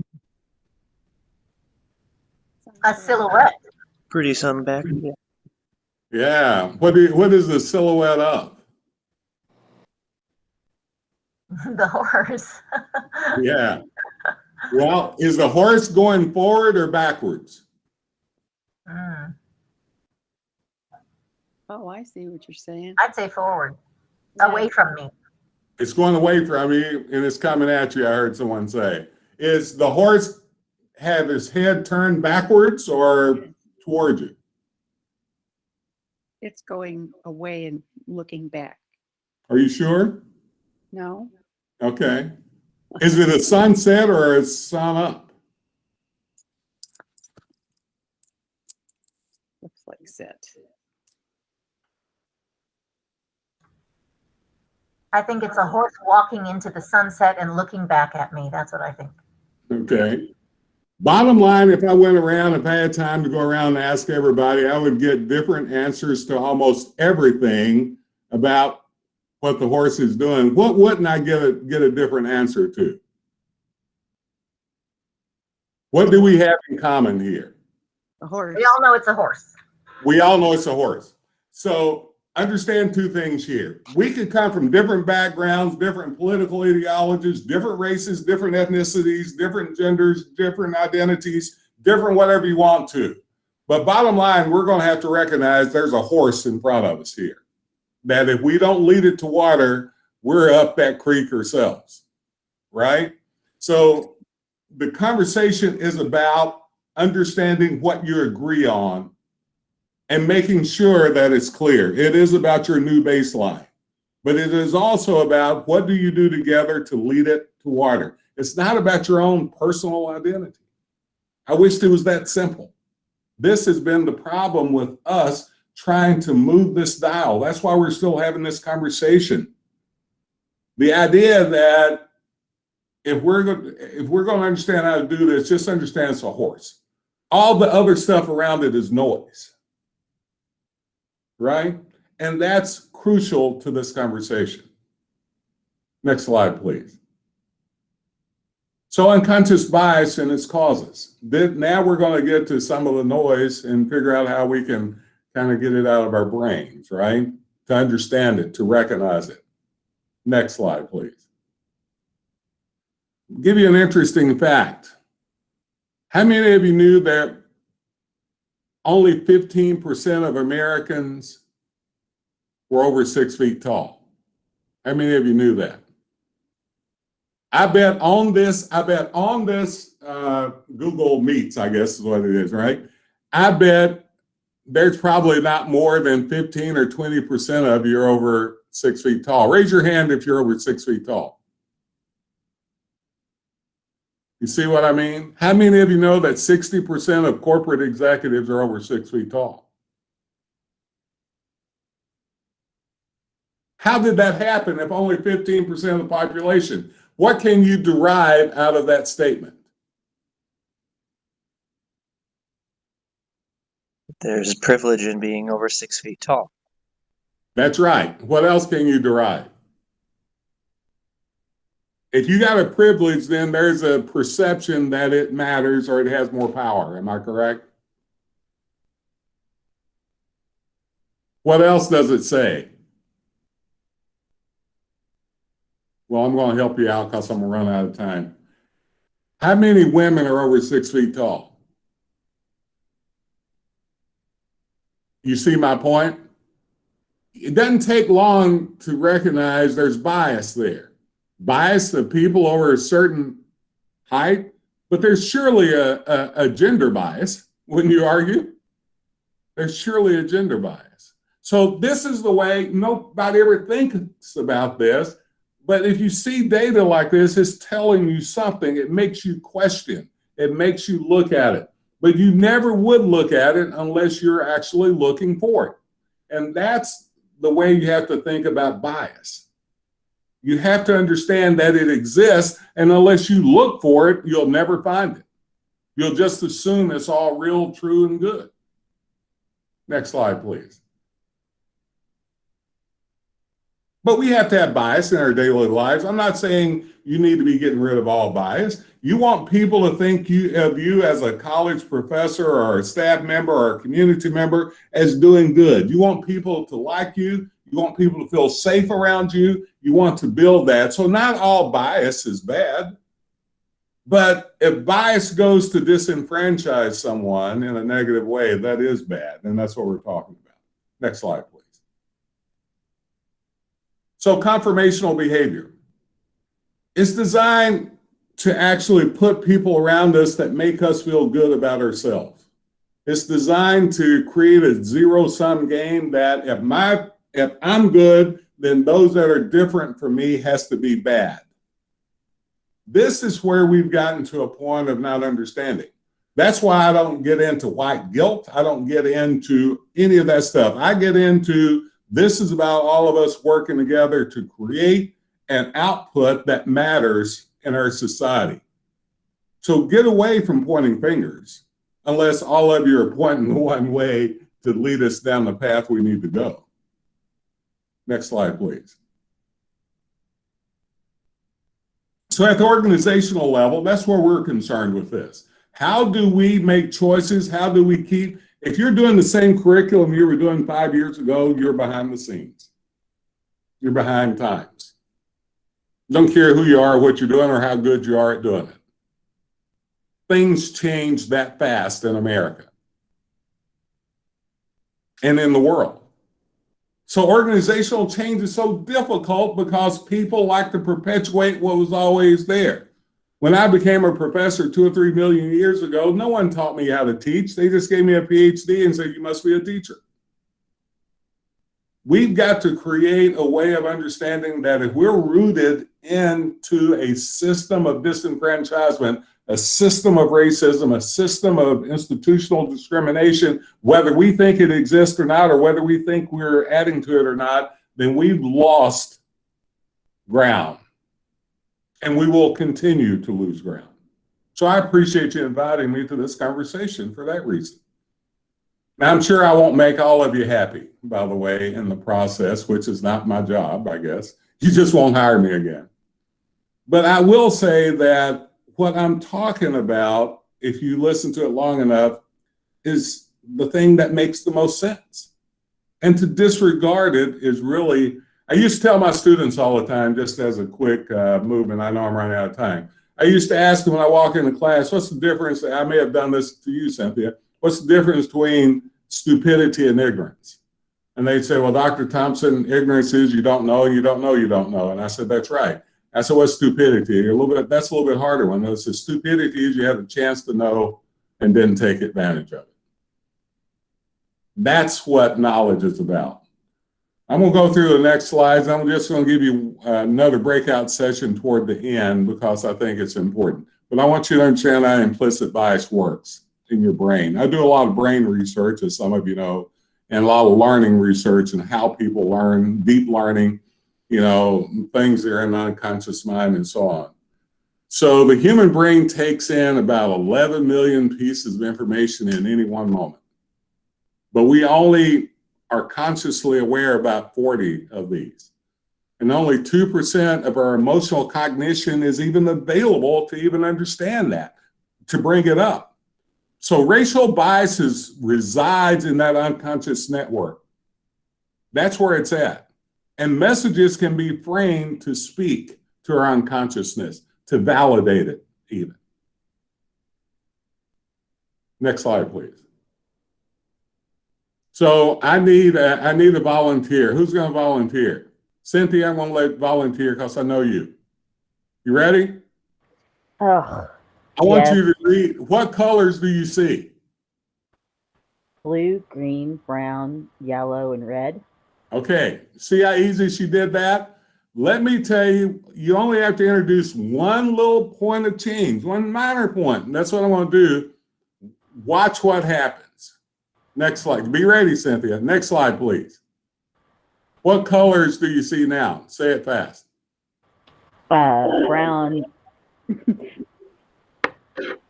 A silhouette. Pretty sun back. Yeah. Yeah. What is the silhouette of? The horse. Yeah. Well, is the horse going forward or backwards? Oh, I see what you're saying. I'd say forward, away from me. It's going away from you and it's coming at you, I heard someone say. Is the horse have his head turned backwards or towards you? It's going away and looking back. Are you sure? No? Okay. Is it a sunset or a sun up? Looks like set. I think it's a horse walking into the sunset and looking back at me. That's what I think. Okay. Bottom line, if I went around, if I had time to go around and ask everybody, I would get different answers to almost everything about what the horse is doing. What wouldn't I get a different answer to? What do we have in common here? A horse. We all know it's a horse. We all know it's a horse. So understand two things here. We could come from different backgrounds, different political ideologies, different races, different ethnicities, different genders, different identities, different whatever you want to. But bottom line, we're going to have to recognize there's a horse in front of us here. That if we don't lead it to water, we're up that creek ourselves, right? So the conversation is about understanding what you agree on and making sure that it's clear. It is about your new baseline, but it is also about what do you do together to lead it to water. It's not about your own personal identity. I wish it was that simple. This has been the problem with us trying to move this dial. That's why we're still having this conversation. The idea that if we're going to understand how to do this, just understand it's a horse. All the other stuff around it is noise, right? And that's crucial to this conversation. Next slide, please. So unconscious bias and its causes. Now we're going to get to some of the noise and figure out how we can kind of get it out of our brains, right? To understand it, to recognize it. Next slide, please. I'll give you an interesting fact. How many of you knew that only 15% of Americans were over 6 feet tall? How many of you knew that? I bet on this Google Meets, I guess is what it is, right? I bet there's probably not more than 15 or 20% of you are over 6 feet tall. Raise your hand if you're over 6 feet tall. You see what I mean? How many of you know that 60% of corporate executives are over 6 feet tall? How did that happen if only 15% of the population? What can you derive out of that statement? There's privilege in being over 6 feet tall. That's right. What else can you derive? If you got a privilege, then there's a perception that it matters or it has more power. Am I correct? What else does it say? Well, I'm going to help you out because I'm going to run out of time. How many women are over 6 feet tall? You see my point? It doesn't take long to recognize there's bias there. Bias of people over a certain height, but there's surely a gender bias. Wouldn't you argue? There's surely a gender bias. So this is the way nobody ever thinks about this. But if you see data like this, it's telling you something. It makes you question. It makes you look at it. But you never would look at it unless you're actually looking for it. And that's the way you have to think about bias. You have to understand that it exists, and unless you look for it, you'll never find it. You'll just assume it's all real, true, and good. Next slide, please. But we have to have bias in our daily lives. I'm not saying you need to be getting rid of all bias. You want people to think of you as a college professor or a staff member or a community member as doing good. You want people to like you. You want people to feel safe around you. You want to build that. So not all bias is bad. But if bias goes to disenfranchise someone in a negative way, that is bad. And that's what we're talking about. Next slide, please. So conformational behavior is designed to actually put people around us that make us feel good about ourselves. It's designed to create a zero-sum game that if I'm good, then those that are different from me has to be bad. This is where we've gotten to a point of not understanding. That's why I don't get into white guilt. I don't get into any of that stuff. I get into this is about all of us working together to create an output that matters in our society. So get away from pointing fingers, unless all of you are pointing one way to lead us down the path we need to go. Next slide, please. So at the organizational level, that's where we're concerned with this. How do we make choices? How do we keep, if you're doing the same curriculum you were doing 5 years ago, you're behind the scenes. You're behind times. Don't care who you are, what you're doing, or how good you are at doing it. Things change that fast in America and in the world. So organizational change is so difficult because people like to perpetuate what was always there. When I became a professor 2 or 3 million years ago, no one taught me how to teach. They just gave me a PhD and said, you must be a teacher. We've got to create a way of understanding that if we're rooted into a system of disenfranchisement, a system of racism, a system of institutional discrimination, whether we think it exists or not, or whether we think we're adding to it or not, then we've lost ground. And we will continue to lose ground. So I appreciate you inviting me to this conversation for that reason. Now, I'm sure I won't make all of you happy, by the way, in the process, which is not my job, I guess. You just won't hire me again. But I will say that what I'm talking about, if you listen to it long enough, is the thing that makes the most sense. And to disregard it is really, I used to tell my students all the time, just as a quick movement, I know I'm running out of time. I used to ask them when I walk into class, what's the difference? I may have done this to you, Cynthia. What's the difference between stupidity and ignorance? And they'd say, well, Dr. Thompson, ignorance is you don't know, and you don't know, you don't know. And I said, that's right. I said, what's stupidity? That's a little bit harder one. So stupidity is you had a chance to know and didn't take advantage of it. That's what knowledge is about. I'm going to go through the next slides. I'm just going to give you another breakout session toward the end because I think it's important. But I want you to understand how implicit bias works in your brain. I do a lot of brain research, as some of you know, and a lot of learning research and how people learn, deep learning, you know, things that are in the unconscious mind and so on. So the human brain takes in about 11 million pieces of information in any one moment. But we only are consciously aware about 40 of these. And only 2% of our emotional cognition is even available to even understand that, to bring it up. So racial biases resides in that unconscious network. That's where it's at. And messages can be framed to speak to our unconsciousness, to validate it even. Next slide, please. So I need a volunteer. Who's going to volunteer? Cynthia, I'm going to let volunteer because I know you. You ready? Oh, I want yes. you to read. What colors do you see? Blue, green, brown, yellow, and red. Okay. See how easy she did that? Let me tell you, you only have to introduce one little point of change, one minor point. And that's what I want to do. Watch what happens. Next slide. Be ready, Cynthia. Next slide, please. What colors do you see now? Say it fast. Brown,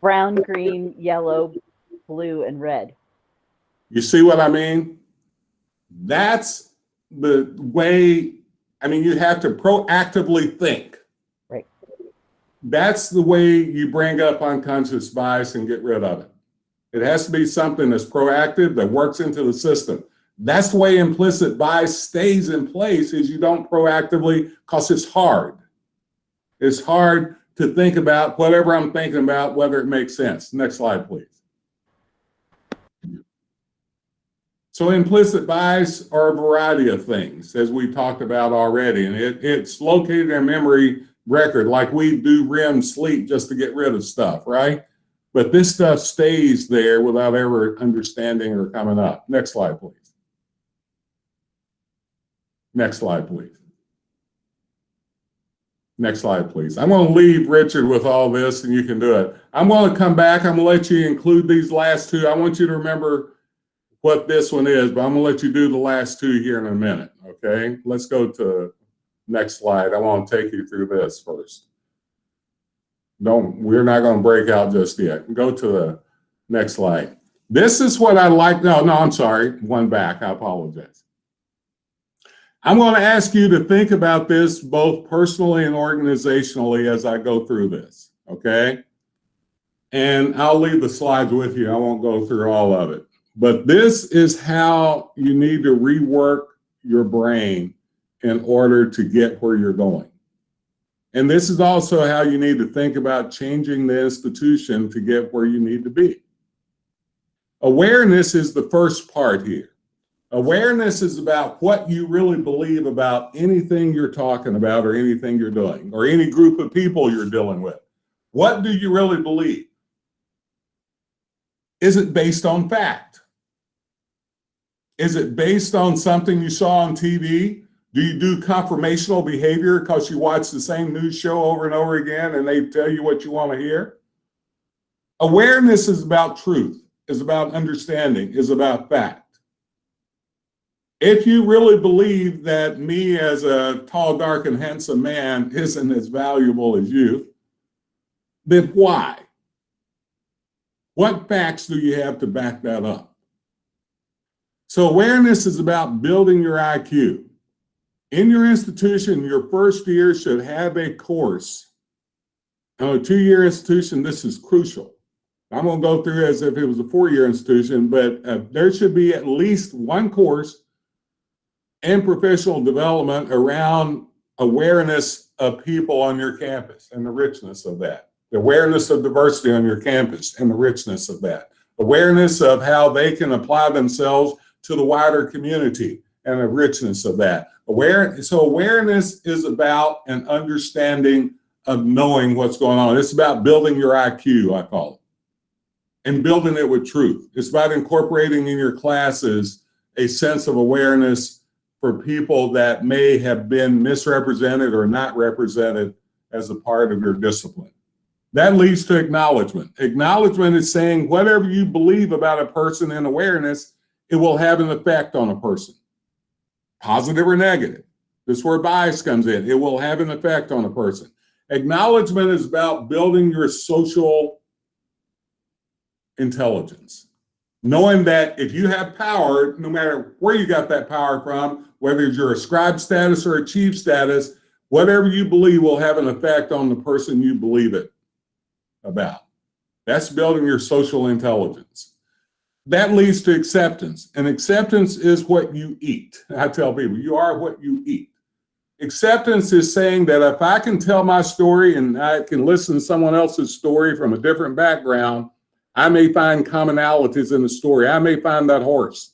brown, green, yellow, blue, and red. You see what I mean? That's the way, I mean, you have to proactively think. Right. That's the way you bring up unconscious bias and get rid of it. It has to be something that's proactive, that works into the system. That's the way implicit bias stays in place, is you don't proactively, because it's hard. It's hard to think about whatever I'm thinking about, whether it makes sense. Next slide, please. So implicit bias are a variety of things, as we talked about already, and it's located in memory record, like we do REM sleep just to get rid of stuff, right? But this stuff stays there without ever understanding or coming up. Next slide, please. Next slide, please. Next slide, please. I'm going to leave Richard with all this, and you can do it. I'm going to come back. I'm going to let you include these last two. I want you to remember what this one is, but I'm going to let you do the last two here in a minute, okay? Let's go to next slide. I want to take you through this first. We're not going to break out just yet. Go to the next slide. This is what I like. No, I'm sorry. One back. I apologize. I'm going to ask you to think about this both personally and organizationally as I go through this, okay? And I'll leave the slides with you. I won't go through all of it. But this is how you need to rework your brain in order to get where you're going. And this is also how you need to think about changing the institution to get where you need to be. Awareness is the first part here. Awareness is about what you really believe about anything you're talking about or anything you're doing or any group of people you're dealing with. What do you really believe? Is it based on fact? Is it based on something you saw on TV? Do you do confirmational behavior because you watch the same news show over and over again and they tell you what you want to hear? Awareness is about truth, is about understanding, is about fact. If you really believe that me as a tall, dark, and handsome man isn't as valuable as you, then why? What facts do you have to back that up? So awareness is about building your IQ. In your institution, your first year should have a course. On a 2-year institution, this is crucial. I'm going to go through it as if it was a 4-year institution, but there should be at least one course in professional development around awareness of people on your campus and the richness of that. The awareness of diversity on your campus and the richness of that. Awareness of how they can apply themselves to the wider community and the richness of that. So awareness is about an understanding of knowing what's going on. It's about building your IQ, I call it, and building it with truth. It's about incorporating in your classes a sense of awareness for people that may have been misrepresented or not represented as a part of your discipline. That leads to acknowledgement. Acknowledgement is saying whatever you believe about a person in awareness, it will have an effect on a person, positive or negative. This is where bias comes in. It will have an effect on a person. Acknowledgement is about building your social intelligence. Knowing that if you have power, no matter where you got that power from, whether you're a scribe status or a chief status, whatever you believe will have an effect on the person you believe it about. That's building your social intelligence. That leads to acceptance. And acceptance is what you eat. I tell people, you are what you eat. Acceptance is saying that if I can tell my story and I can listen to someone else's story from a different background, I may find commonalities in the story. I may find that horse.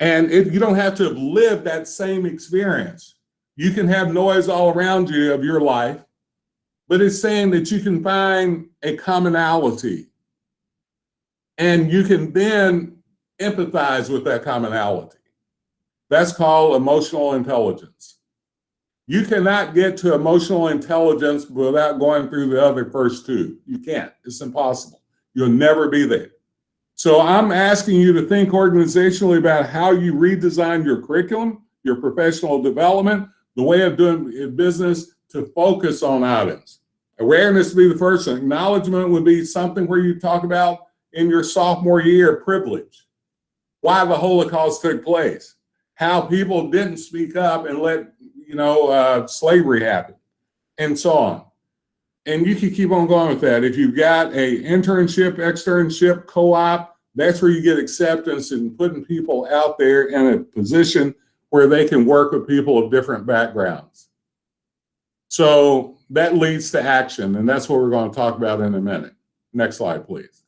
And if you don't have to have lived that same experience, you can have noise all around you of your life, but it's saying that you can find a commonality and you can then empathize with that commonality. That's called emotional intelligence. You cannot get to emotional intelligence without going through the other first two. You can't. It's impossible. You'll never be there. So I'm asking you to think organizationally about how you redesign your curriculum, your professional development, the way of doing business to focus on items. Awareness would be the first one. Acknowledgement would be something where you talk about in your sophomore year privilege, why the Holocaust took place, how people didn't speak up and let slavery happen, and so on. And you can keep on going with that. If you've got a internship, externship, co-op, that's where you get acceptance and putting people out there in a position where they can work with people of different backgrounds. So that leads to action, and that's what we're going to talk about in a minute. Next slide, please.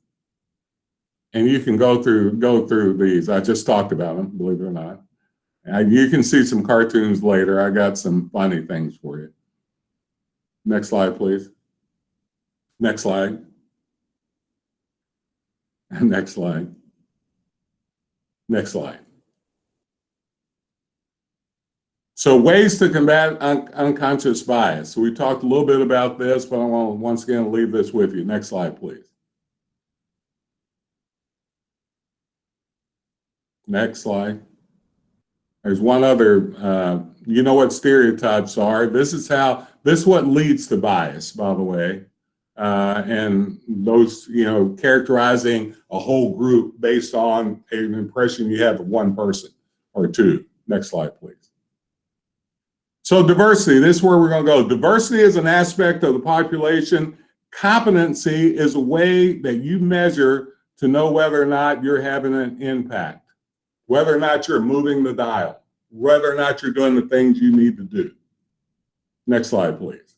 And you can go through these. I just talked about them, believe it or not. You can see some cartoons later. I got some funny things for you. Next slide, please. Next slide. Next slide. Next slide. So ways to combat unconscious bias. So we talked a little bit about this, but I want to once again leave this with you. Next slide, please. Next slide. There's one other, you know what stereotypes are. This is what leads to bias, by the way. And those, characterizing a whole group based on an impression you have of one person or two. Next slide, please. So diversity, this is where we're going to go. Diversity is an aspect of the population. Competency is a way that you measure to know whether or not you're having an impact, whether or not you're moving the dial, whether or not you're doing the things you need to do. Next slide, please.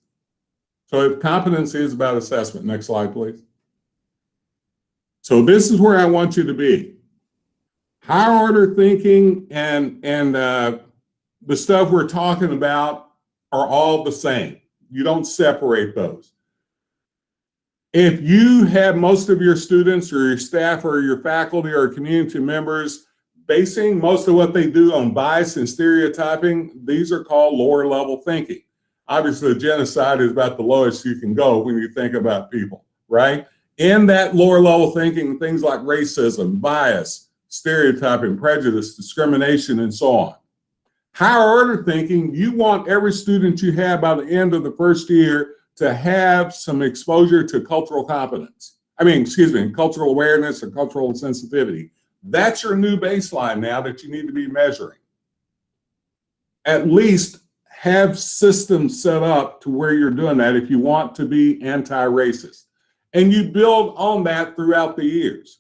So if competency is about assessment, next slide, please. So this is where I want you to be. Higher order thinking and the stuff we're talking about are all the same. You don't separate those. If you have most of your students or your staff or your faculty or community members basing most of what they do on bias and stereotyping, these are called lower level thinking. Obviously, genocide is about the lowest you can go when you think about people, right? In that lower level thinking, things like racism, bias, stereotyping, prejudice, discrimination, and so on. Higher order thinking, you want every student you have by the end of the first year to have some exposure to cultural competence. Cultural awareness or cultural sensitivity. That's your new baseline now that you need to be measuring. At least have systems set up to where you're doing that if you want to be anti-racist. And you build on that throughout the years.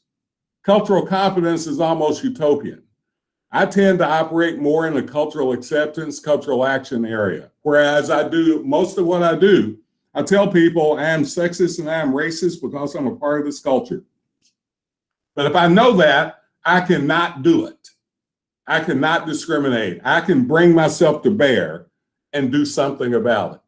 Cultural competence is almost utopian. I tend to operate more in the cultural acceptance, cultural action area. Whereas I do most of what I do, I tell people I am sexist and I am racist because I'm a part of this culture. But if I know that, I cannot do it. I cannot discriminate. I can bring myself to bear and do something about it.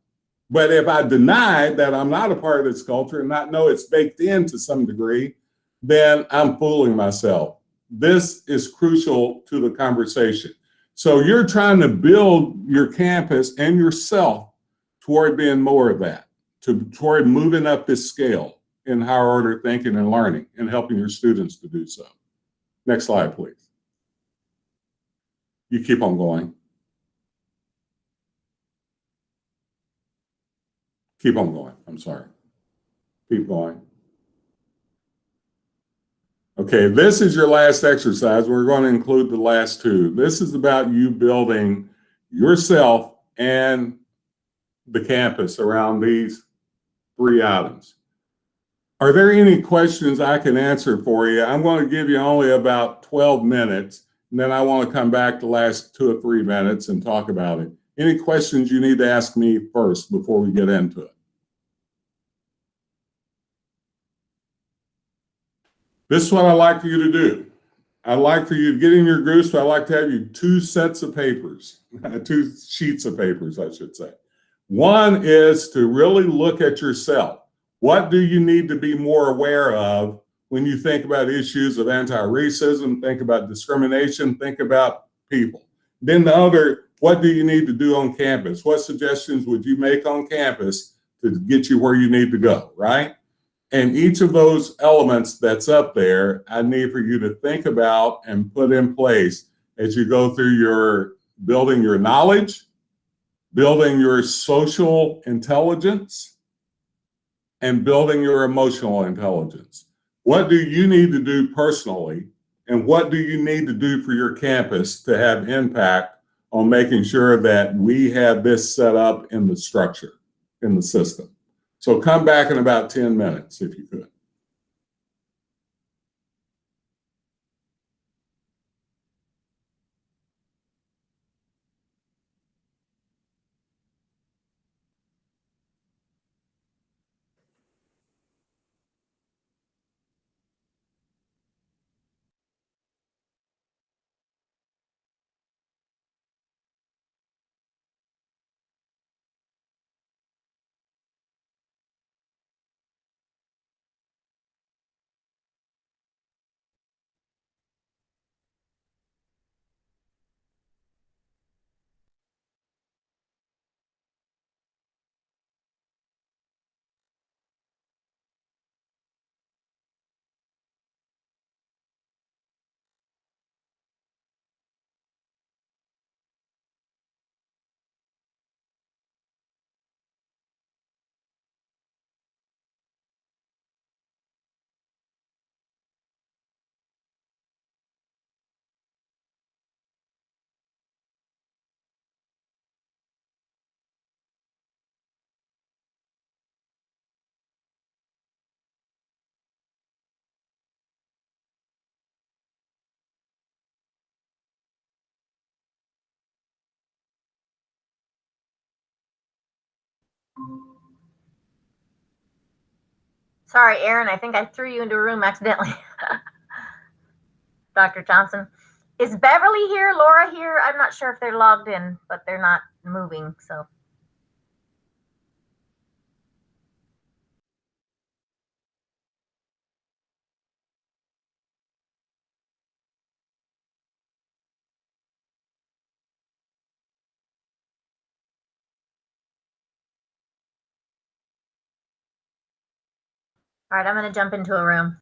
But if I deny that I'm not a part of this culture and not know it's baked in to some degree, then I'm fooling myself. This is crucial to the conversation. So you're trying to build your campus and yourself toward being more of that, toward moving up this scale in higher order thinking and learning and helping your students to do so. Next slide, please. You keep on going. Keep on going. I'm sorry. Keep going. Okay, this is your last exercise. We're going to include the last two. This is about you building yourself and the campus around these three items. Are there any questions I can answer for you? I'm going to give you only about 12 minutes, and then I want to come back the last 2 or 3 minutes and talk about it. Any questions you need to ask me first before we get into it? This is what I like for you to do. I'd like for you to get in your groups, but I'd like to have you 2 sets of papers, 2 sheets of papers, I should say. One is to really look at yourself. What do you need to be more aware of when you think about issues of anti-racism, think about discrimination, think about people? Then the other, what do you need to do on campus? What suggestions would you make on campus to get you where you need to go, right? And each of those elements that's up there, I need for you to think about and put in place as you go through your building your knowledge, building your social intelligence, and building your emotional intelligence. What do you need to do personally, and what do you need to do for your campus to have impact on making sure that we have this set up in the structure, in the system? So come back in about 10 minutes, if you could. Sorry, Aaron, I think I threw you into a room accidentally. Dr. Thompson. Is Beverly here, Laura here? I'm not sure if they're logged in, but they're not moving, so. All right, I'm going to jump into a room.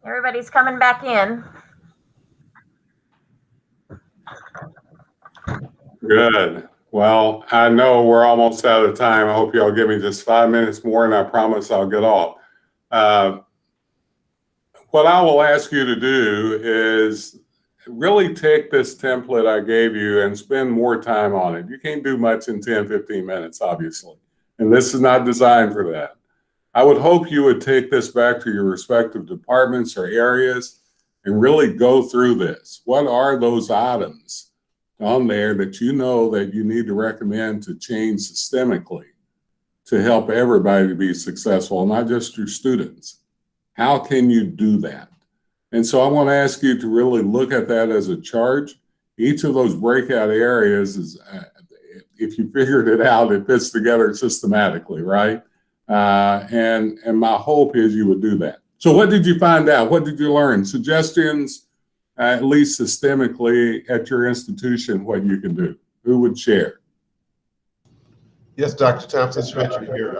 Everybody's coming back in. Good. Well, I know we're almost out of time. I hope y'all give me just 5 minutes more, and I promise I'll get off. What I will ask you to do is really take this template I gave you and spend more time on it. You can't do much in 10, 15 minutes, obviously, and this is not designed for that. I would hope you would take this back to your respective departments or areas and really go through this. What are those items on there that you know that you need to recommend to change systemically to help everybody to be successful, not just your students? How can you do that? And so I want to ask you to really look at that as a charge. Each of those breakout areas is, if you figured it out, it fits together systematically, right? And my hope is you would do that. So what did you find out? What did you learn? Suggestions, at least systemically at your institution, what you can do. Who would share? Yes, Dr. Thompson, it's Richard here.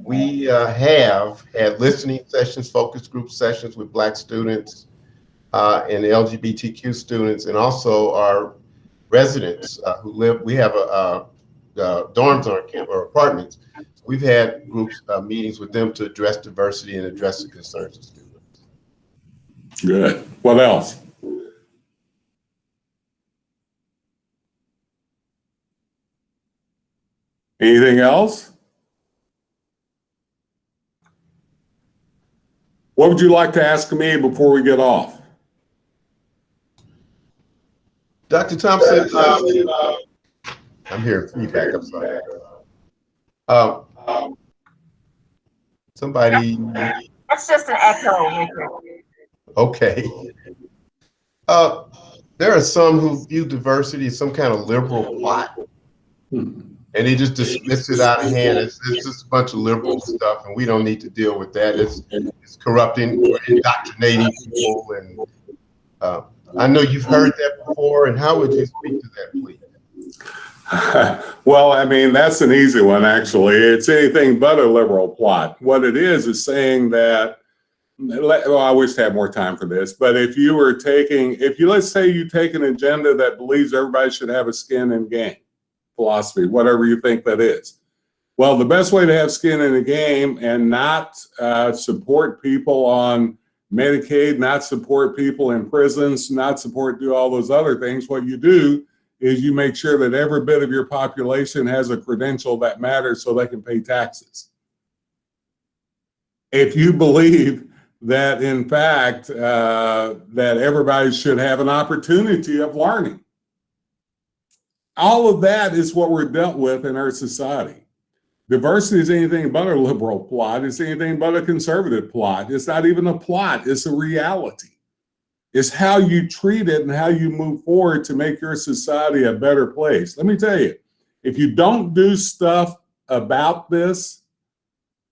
We have had listening sessions, focus group sessions with Black students and LGBTQ students, and also our residents who live. We have dorms on campus or apartments. We've had groups meetings with them to address diversity and address the concerns of students. Good. What else? Anything else? What would you like to ask me before we get off? Dr. Thompson, I'm hearing feedback. I'm sorry. Somebody. That's just an echo, Richard. Okay. There are some who view diversity as some kind of liberal plot, and they just dismiss it out of hand. It's just a bunch of liberal stuff, and we don't need to deal with that. It's corrupting or indoctrinating people. And I know you've heard that before. And how would you speak to that, please? Well, I mean, that's an easy one, actually. It's anything but a liberal plot. What it is saying that, well, I wish I had more time for this, but if you let's say you take an agenda that believes everybody should have a skin in the game philosophy, whatever you think that is. Well, the best way to have skin in the game and not support people on Medicaid, not support people in prisons, not do all those other things, what you do is you make sure that every bit of your population has a credential that matters so they can pay taxes. If you believe that, in fact, that everybody should have an opportunity of learning, all of that is what we're dealt with in our society. Diversity is anything but a liberal plot. It's anything but a conservative plot. It's not even a plot. It's a reality. It's how you treat it and how you move forward to make your society a better place. Let me tell you, if you don't do stuff about this,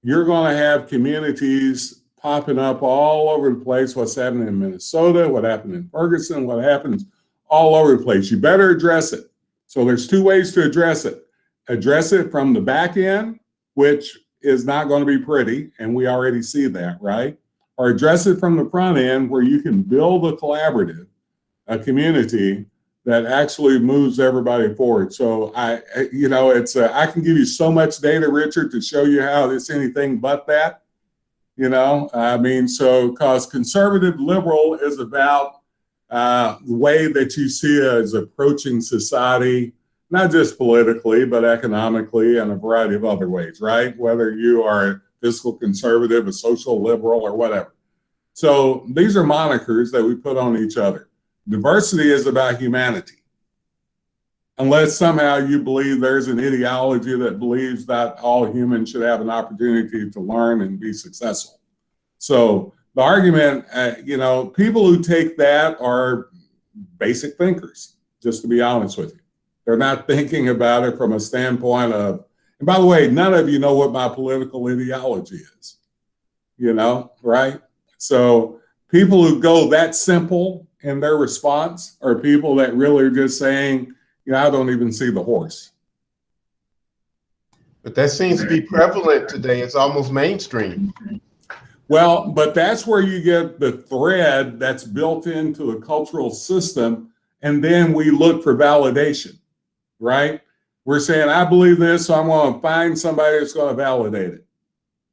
you're going to have communities popping up all over the place. What's happening in Minnesota, what happened in Ferguson, what happens all over the place. You better address it. So there's two ways to address it. Address it from the back end, which is not going to be pretty, and we already see that, right? Or address it from the front end where you can build a collaborative, a community that actually moves everybody forward. So I can give you so much data, Richard, to show you how it's anything but that. Because conservative liberal is about the way that you see it as approaching society, not just politically, but economically and a variety of other ways, right? Whether you are a fiscal conservative, a social liberal, or whatever. So these are monikers that we put on each other. Diversity is about humanity. Unless somehow you believe there's an ideology that believes that all humans should have an opportunity to learn and be successful. So the argument, people who take that are basic thinkers, just to be honest with you. They're not thinking about it from a standpoint of, and by the way, none of you know what my political ideology is, right? So people who go that simple in their response are people that really are just saying, I don't even see the horse. But that seems to be prevalent today. It's almost mainstream. Well, but that's where you get the thread that's built into a cultural system, and then we look for validation, right? We're saying, I believe this, so I'm going to find somebody that's going to validate it.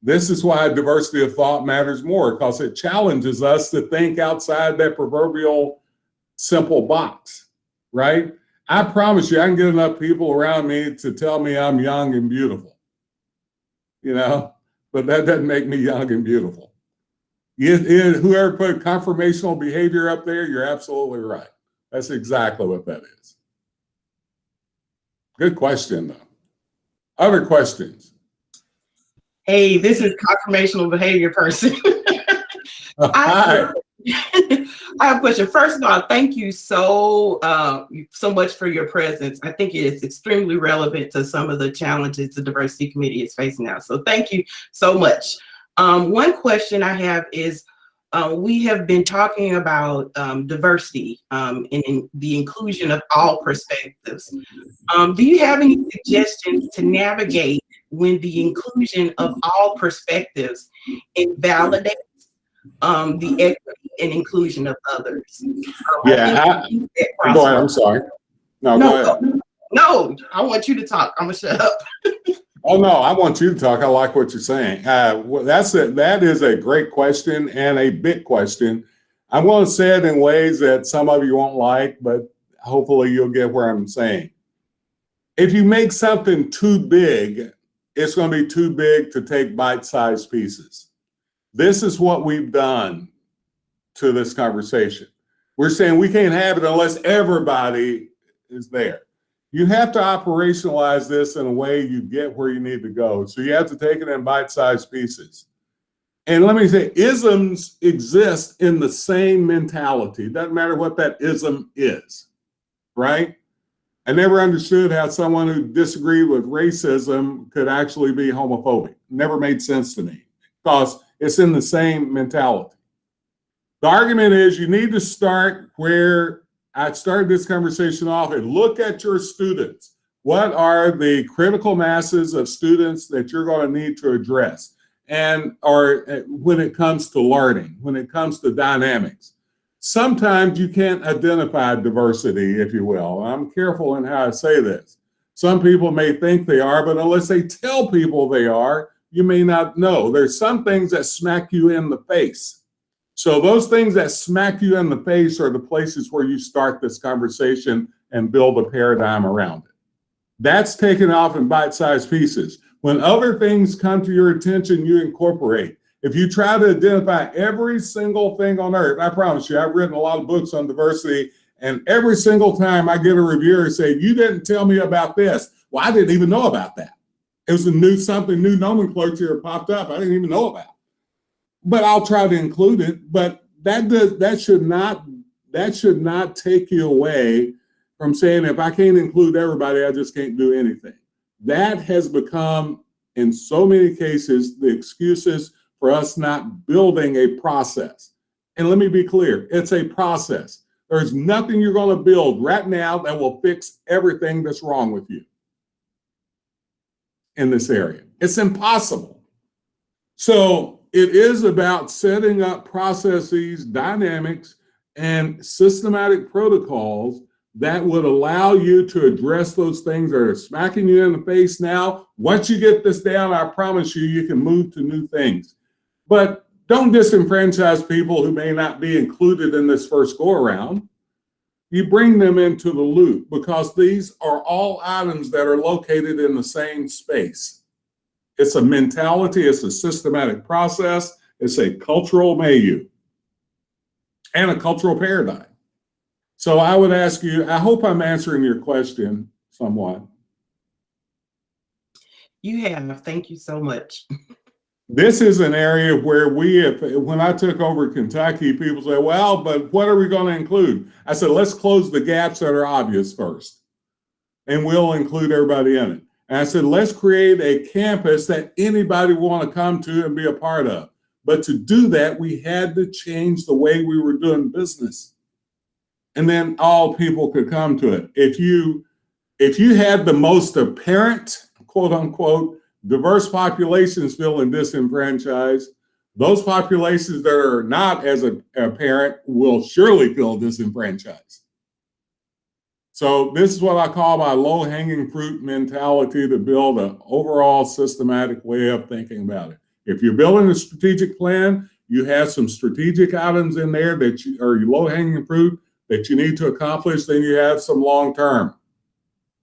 This is why diversity of thought matters more, because it challenges us to think outside that proverbial simple box, right? I promise you, I can get enough people around me to tell me I'm young and beautiful, but that doesn't make me young and beautiful. Whoever put conformational behavior up there, you're absolutely right. That's exactly what that is. Good question, though. Other questions? Hey, this is confirmational behavior person. Hi. I have a question. First of all, thank you so much for your presence. I think it is extremely relevant to some of the challenges the diversity committee is facing now. So thank you so much. One question I have is, we have been talking about diversity and the inclusion of all perspectives. Do you have any suggestions to navigate when the inclusion of all perspectives invalidates the equity and inclusion of others? Go ahead. I'm sorry. No, go ahead. No, I want you to talk. I'm gonna shut up. Oh no, I want you to talk. I like what you're saying. That is a great question and a big question. I'm going to say it in ways that some of you won't like, but hopefully you'll get where I'm saying. If you make something too big, it's going to be too big to take bite-sized pieces. This is what we've done to this conversation. We're saying we can't have it unless everybody is there. You have to operationalize this in a way you get where you need to go. So you have to take it in bite-sized pieces. And let me say, isms exist in the same mentality. It doesn't matter what that ism is, right? I never understood how someone who disagreed with racism could actually be homophobic. Never made sense to me because it's in the same mentality. The argument is you need to start where I started this conversation off and look at your students. What are the critical masses of students that you're going to need to address? Or when it comes to learning, when it comes to dynamics. Sometimes you can't identify diversity, if you will. I'm careful in how I say this. Some people may think they are, but unless they tell people they are, you may not know. There's some things that smack you in the face. So those things that smack you in the face are the places where you start this conversation and build a paradigm around it. That's taken off in bite-sized pieces. When other things come to your attention, you incorporate. If you try to identify every single thing on earth, I promise you, I've written a lot of books on diversity, and every single time I get a reviewer say, you didn't tell me about this. Well, I didn't even know about that. It was something new nomenclature popped up I didn't even know about. But I'll try to include it. But that should not take you away from saying, if I can't include everybody, I just can't do anything. That has become, in so many cases, the excuses for us not building a process. And let me be clear, it's a process. There's nothing you're going to build right now that will fix everything that's wrong with you in this area. It's impossible. So it is about setting up processes, dynamics, and systematic protocols that would allow you to address those things that are smacking you in the face now. Once you get this down, I promise you can move to new things. But don't disenfranchise people who may not be included in this first go-around. You bring them into the loop because these are all items that are located in the same space. It's a mentality, it's a systematic process, it's a cultural milieu and a cultural paradigm. So I would ask you, I hope I'm answering your question somewhat. You have. Thank you so much. This is an area where when I took over Kentucky, people say, well, but what are we going to include? I said, let's close the gaps that are obvious first, and we'll include everybody in it. And I said, let's create a campus that anybody will want to come to and be a part of. But to do that, we had to change the way we were doing business. And then all people could come to it. If you had the most apparent, quote unquote, diverse populations feeling disenfranchised, Those populations that are not as a parent will surely feel disenfranchised. So this is what I call my low-hanging fruit mentality to build an overall systematic way of thinking about it. If you're building a strategic plan, you have some strategic items in there that are low-hanging fruit that you need to accomplish, then you have some long-term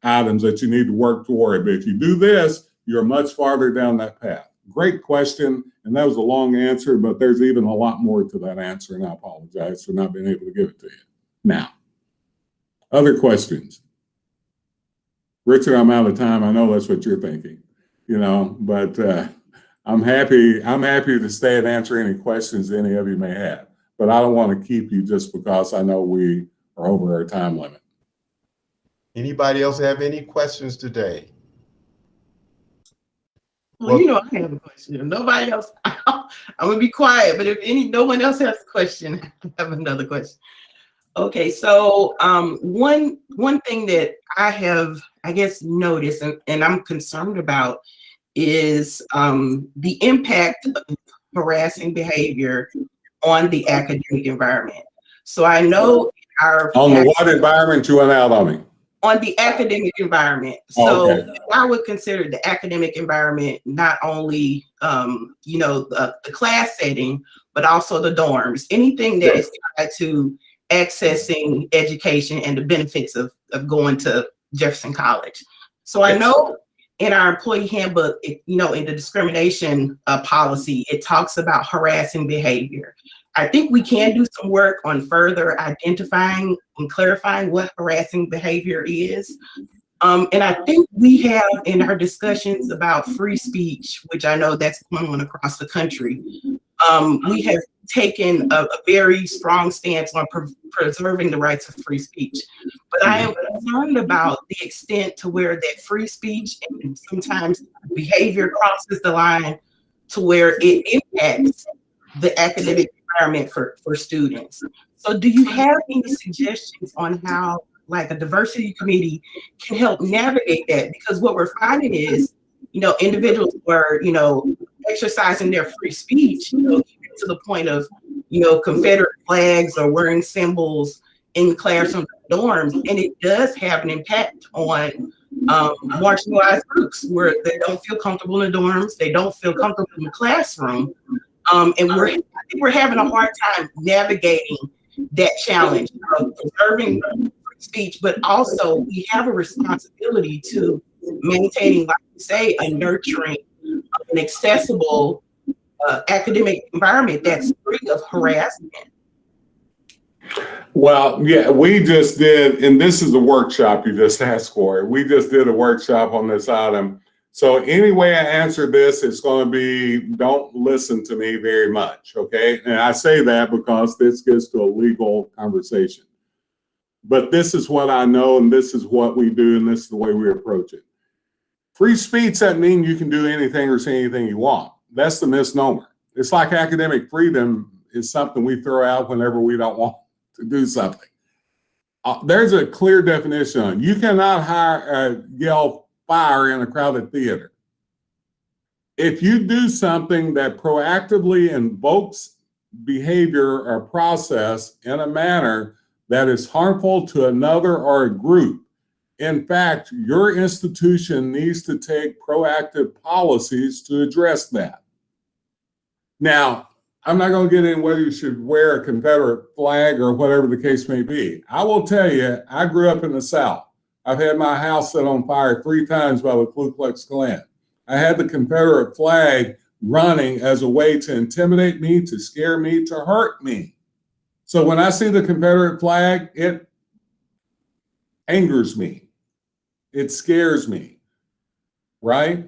items that you need to work toward. But if you do this, you're much farther down that path. Great question, and that was a long answer, but there's even a lot more to that answer, and I apologize for not being able to give it to you. Now, other questions? Richard, I'm out of time. I know that's what you're thinking, but I'm happy to stay and answer any questions any of you may have. But I don't want to keep you just because I know we are over our time limit. Anybody else have any questions today? Well, I have a question. If nobody else, I'm gonna be quiet. But if no one else has a question, I have another question. Okay, so one thing that I have, I guess, noticed and I'm concerned about is the impact of harassing behavior on the academic environment. So I know on the what environment you went out on me? On the academic environment. So okay. I would consider the academic environment not only the class setting, but also the dorms. Anything that is tied to accessing education and the benefits of going to Jefferson College. So I know in our employee handbook, in the discrimination policy, it talks about harassing behavior. I think we can do some work on further identifying and clarifying what harassing behavior is. And I think we have in our discussions about free speech, which I know that's going on across the country, we have taken a very strong stance on preserving the rights of free speech. But I am concerned about the extent to where that free speech and sometimes behavior crosses the line to where it impacts the academic environment for students. So do you have any suggestions on how like a diversity committee can help navigate that? Because what we're finding is, individuals were, exercising their free speech, to the point of, Confederate flags or wearing symbols in classroom dorms. And it does have an impact on marginalized groups where they don't feel comfortable in the dorms, they don't feel comfortable in the classroom. And we're having a hard time navigating that challenge of preserving free speech, but also we have a responsibility to maintaining, like you say, a nurturing, an accessible academic environment that's free of harassment. Well, yeah, we just did, and this is a workshop you just asked for. We just did a workshop on this item. So any way I answer this, it's going to be, don't listen to me very much, okay? And I say that because this gets to a legal conversation. But this is what I know, and this is what we do, and this is the way we approach it. Free speech doesn't mean you can do anything or say anything you want. That's the misnomer. It's like academic freedom is something we throw out whenever we don't want to do something. There's a clear definition on it. You cannot yell fire in a crowded theater. If you do something that proactively invokes behavior or process in a manner that is harmful to another or a group, in fact, your institution needs to take proactive policies to address that. Now, I'm not going to get in whether you should wear a Confederate flag or whatever the case may be. I will tell you, I grew up in the South. I've had my house set on fire 3 times by the Ku Klux Klan. I had the Confederate flag running as a way to intimidate me, to scare me, to hurt me. So when I see the Confederate flag, it angers me. It scares me, right?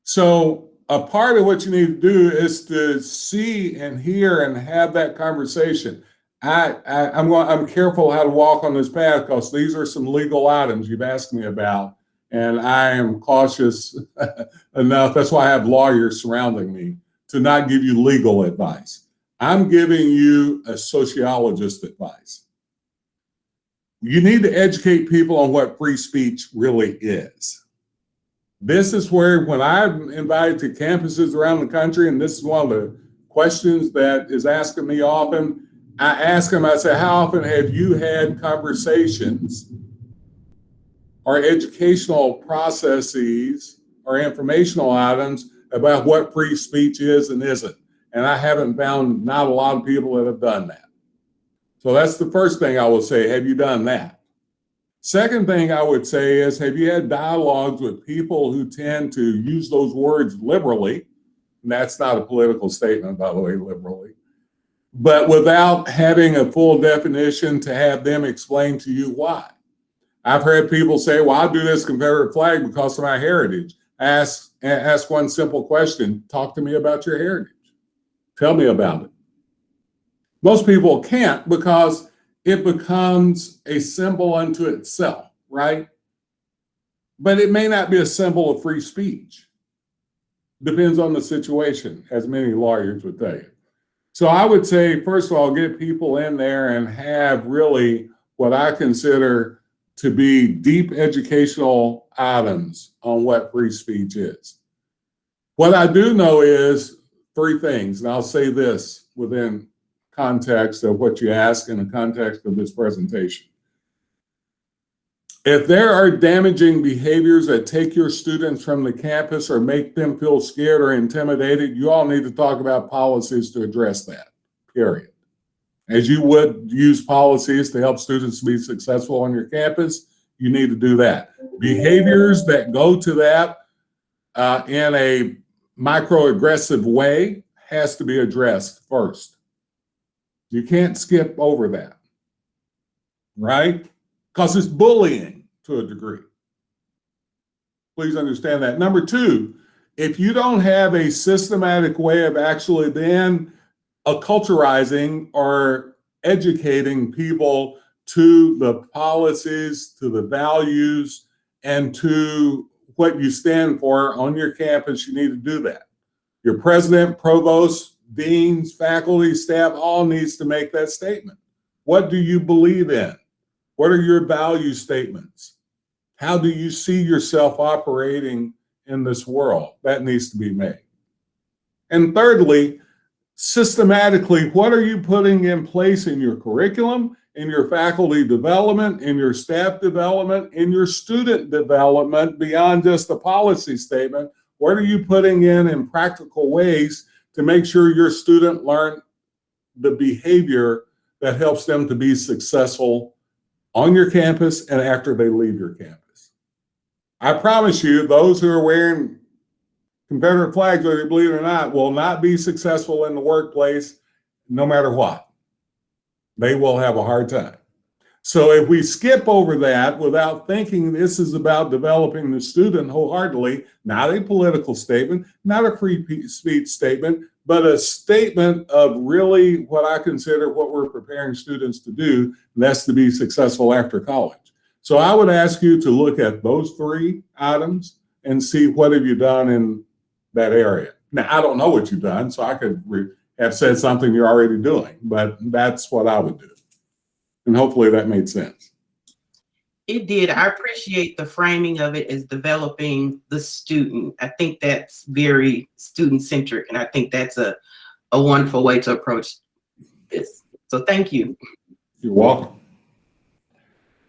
So a part of what you need to do is to see and hear and have that conversation. I'm careful how to walk on this path because these are some legal items you've asked me about, and I am cautious enough. That's why I have lawyers surrounding me to not give you legal advice. I'm giving you a sociologist advice. You need to educate people on what free speech really is. This is where, when I'm invited to campuses around the country, and this is one of the questions that is asking me often, I ask them, I say, how often have you had conversations or educational processes or informational items about what free speech is and isn't? And I haven't found not a lot of people that have done that. So that's the first thing I will say. Have you done that? Second thing I would say is, have you had dialogues with people who tend to use those words liberally? And that's not a political statement, by the way, liberally, but without having a full definition to have them explain to you why. I've heard people say, well, I do this Confederate flag because of my heritage. Ask one simple question. Talk to me about your heritage. Tell me about it. Most people can't, because it becomes a symbol unto itself, right? But it may not be a symbol of free speech. Depends on the situation, as many lawyers would tell you. So I would say, first of all, get people in there and have really what I consider to be deep educational items on what free speech is. What I do know is three things, and I'll say this within context of what you ask in the context of this presentation. If there are damaging behaviors that take your students from the campus or make them feel scared or intimidated, you all need to talk about policies to address that, period. As you would use policies to help students be successful on your campus, you need to do that. Behaviors that go to that in a microaggressive way has to be addressed first. You can't skip over that, right? Because it's bullying to a degree. Please understand that. Number two, if you don't have a systematic way of actually then acculturizing or educating people to the policies, to the values, and to what you stand for on your campus, you need to do that. Your president, provost, deans, faculty, staff, all needs to make that statement. What do you believe in? What are your value statements? How do you see yourself operating in this world? That needs to be made. And thirdly, systematically, what are you putting in place in your curriculum, in your faculty development, in your staff development, in your student development, beyond just a policy statement? What are you putting in practical ways to make sure your student learn the behavior that helps them to be successful on your campus and after they leave your campus? I promise you, those who are wearing Confederate flags, whether you believe it or not, will not be successful in the workplace no matter what. They will have a hard time. So if we skip over that without thinking this is about developing the student wholeheartedly, not a political statement, not a free speech statement, but a statement of really what I consider what we're preparing students to do, and that's to be successful after college. So I would ask you to look at those three items and see what have you done in that area. Now, I don't know what you've done, so I could have said something you're already doing, but that's what I would do. And hopefully that made sense. It did. I appreciate the framing of it as developing the student. I think that's very student-centric, and I think that's a wonderful way to approach this. So thank you. You're welcome.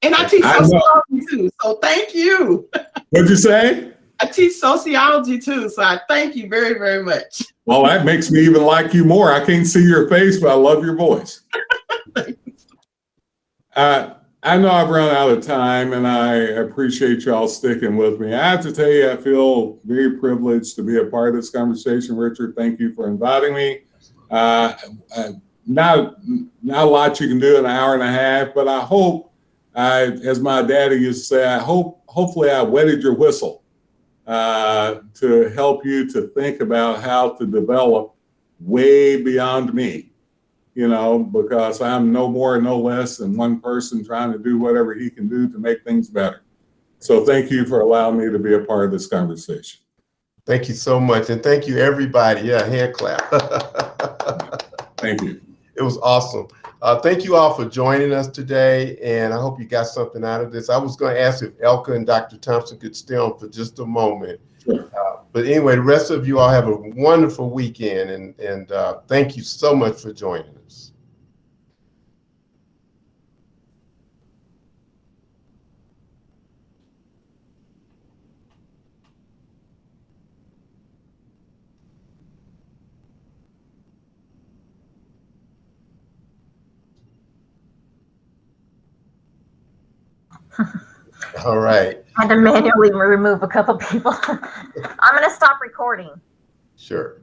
And I teach sociology too, so thank you. What'd you say? I teach sociology too, so I thank you very, very much. Well, that makes me even like you more. I can't see your face, but I love your voice. I know I've run out of time, and I appreciate y'all sticking with me. I have to tell you, I feel very privileged to be a part of this conversation. Richard, thank you for inviting me. Not a lot you can do in an hour and a half, but I hope, as my daddy used to say, hopefully I wetted your whistle to help you to think about how to develop way beyond me. You know, because I'm no more and no less than one person trying to do whatever he can do to make things better. So thank you for allowing me to be a part of this conversation. Thank you so much. And thank you, everybody. Yeah, hand clap. Thank you. It was awesome. Thank you all for joining us today, and I hope you got something out of this. I was going to ask if Elka and Dr. Thompson could stay on for just a moment. But anyway, the rest of you all have a wonderful weekend, and thank you so much for joining us. All right. I had to manually remove a couple people. I'm going to stop recording. Sure.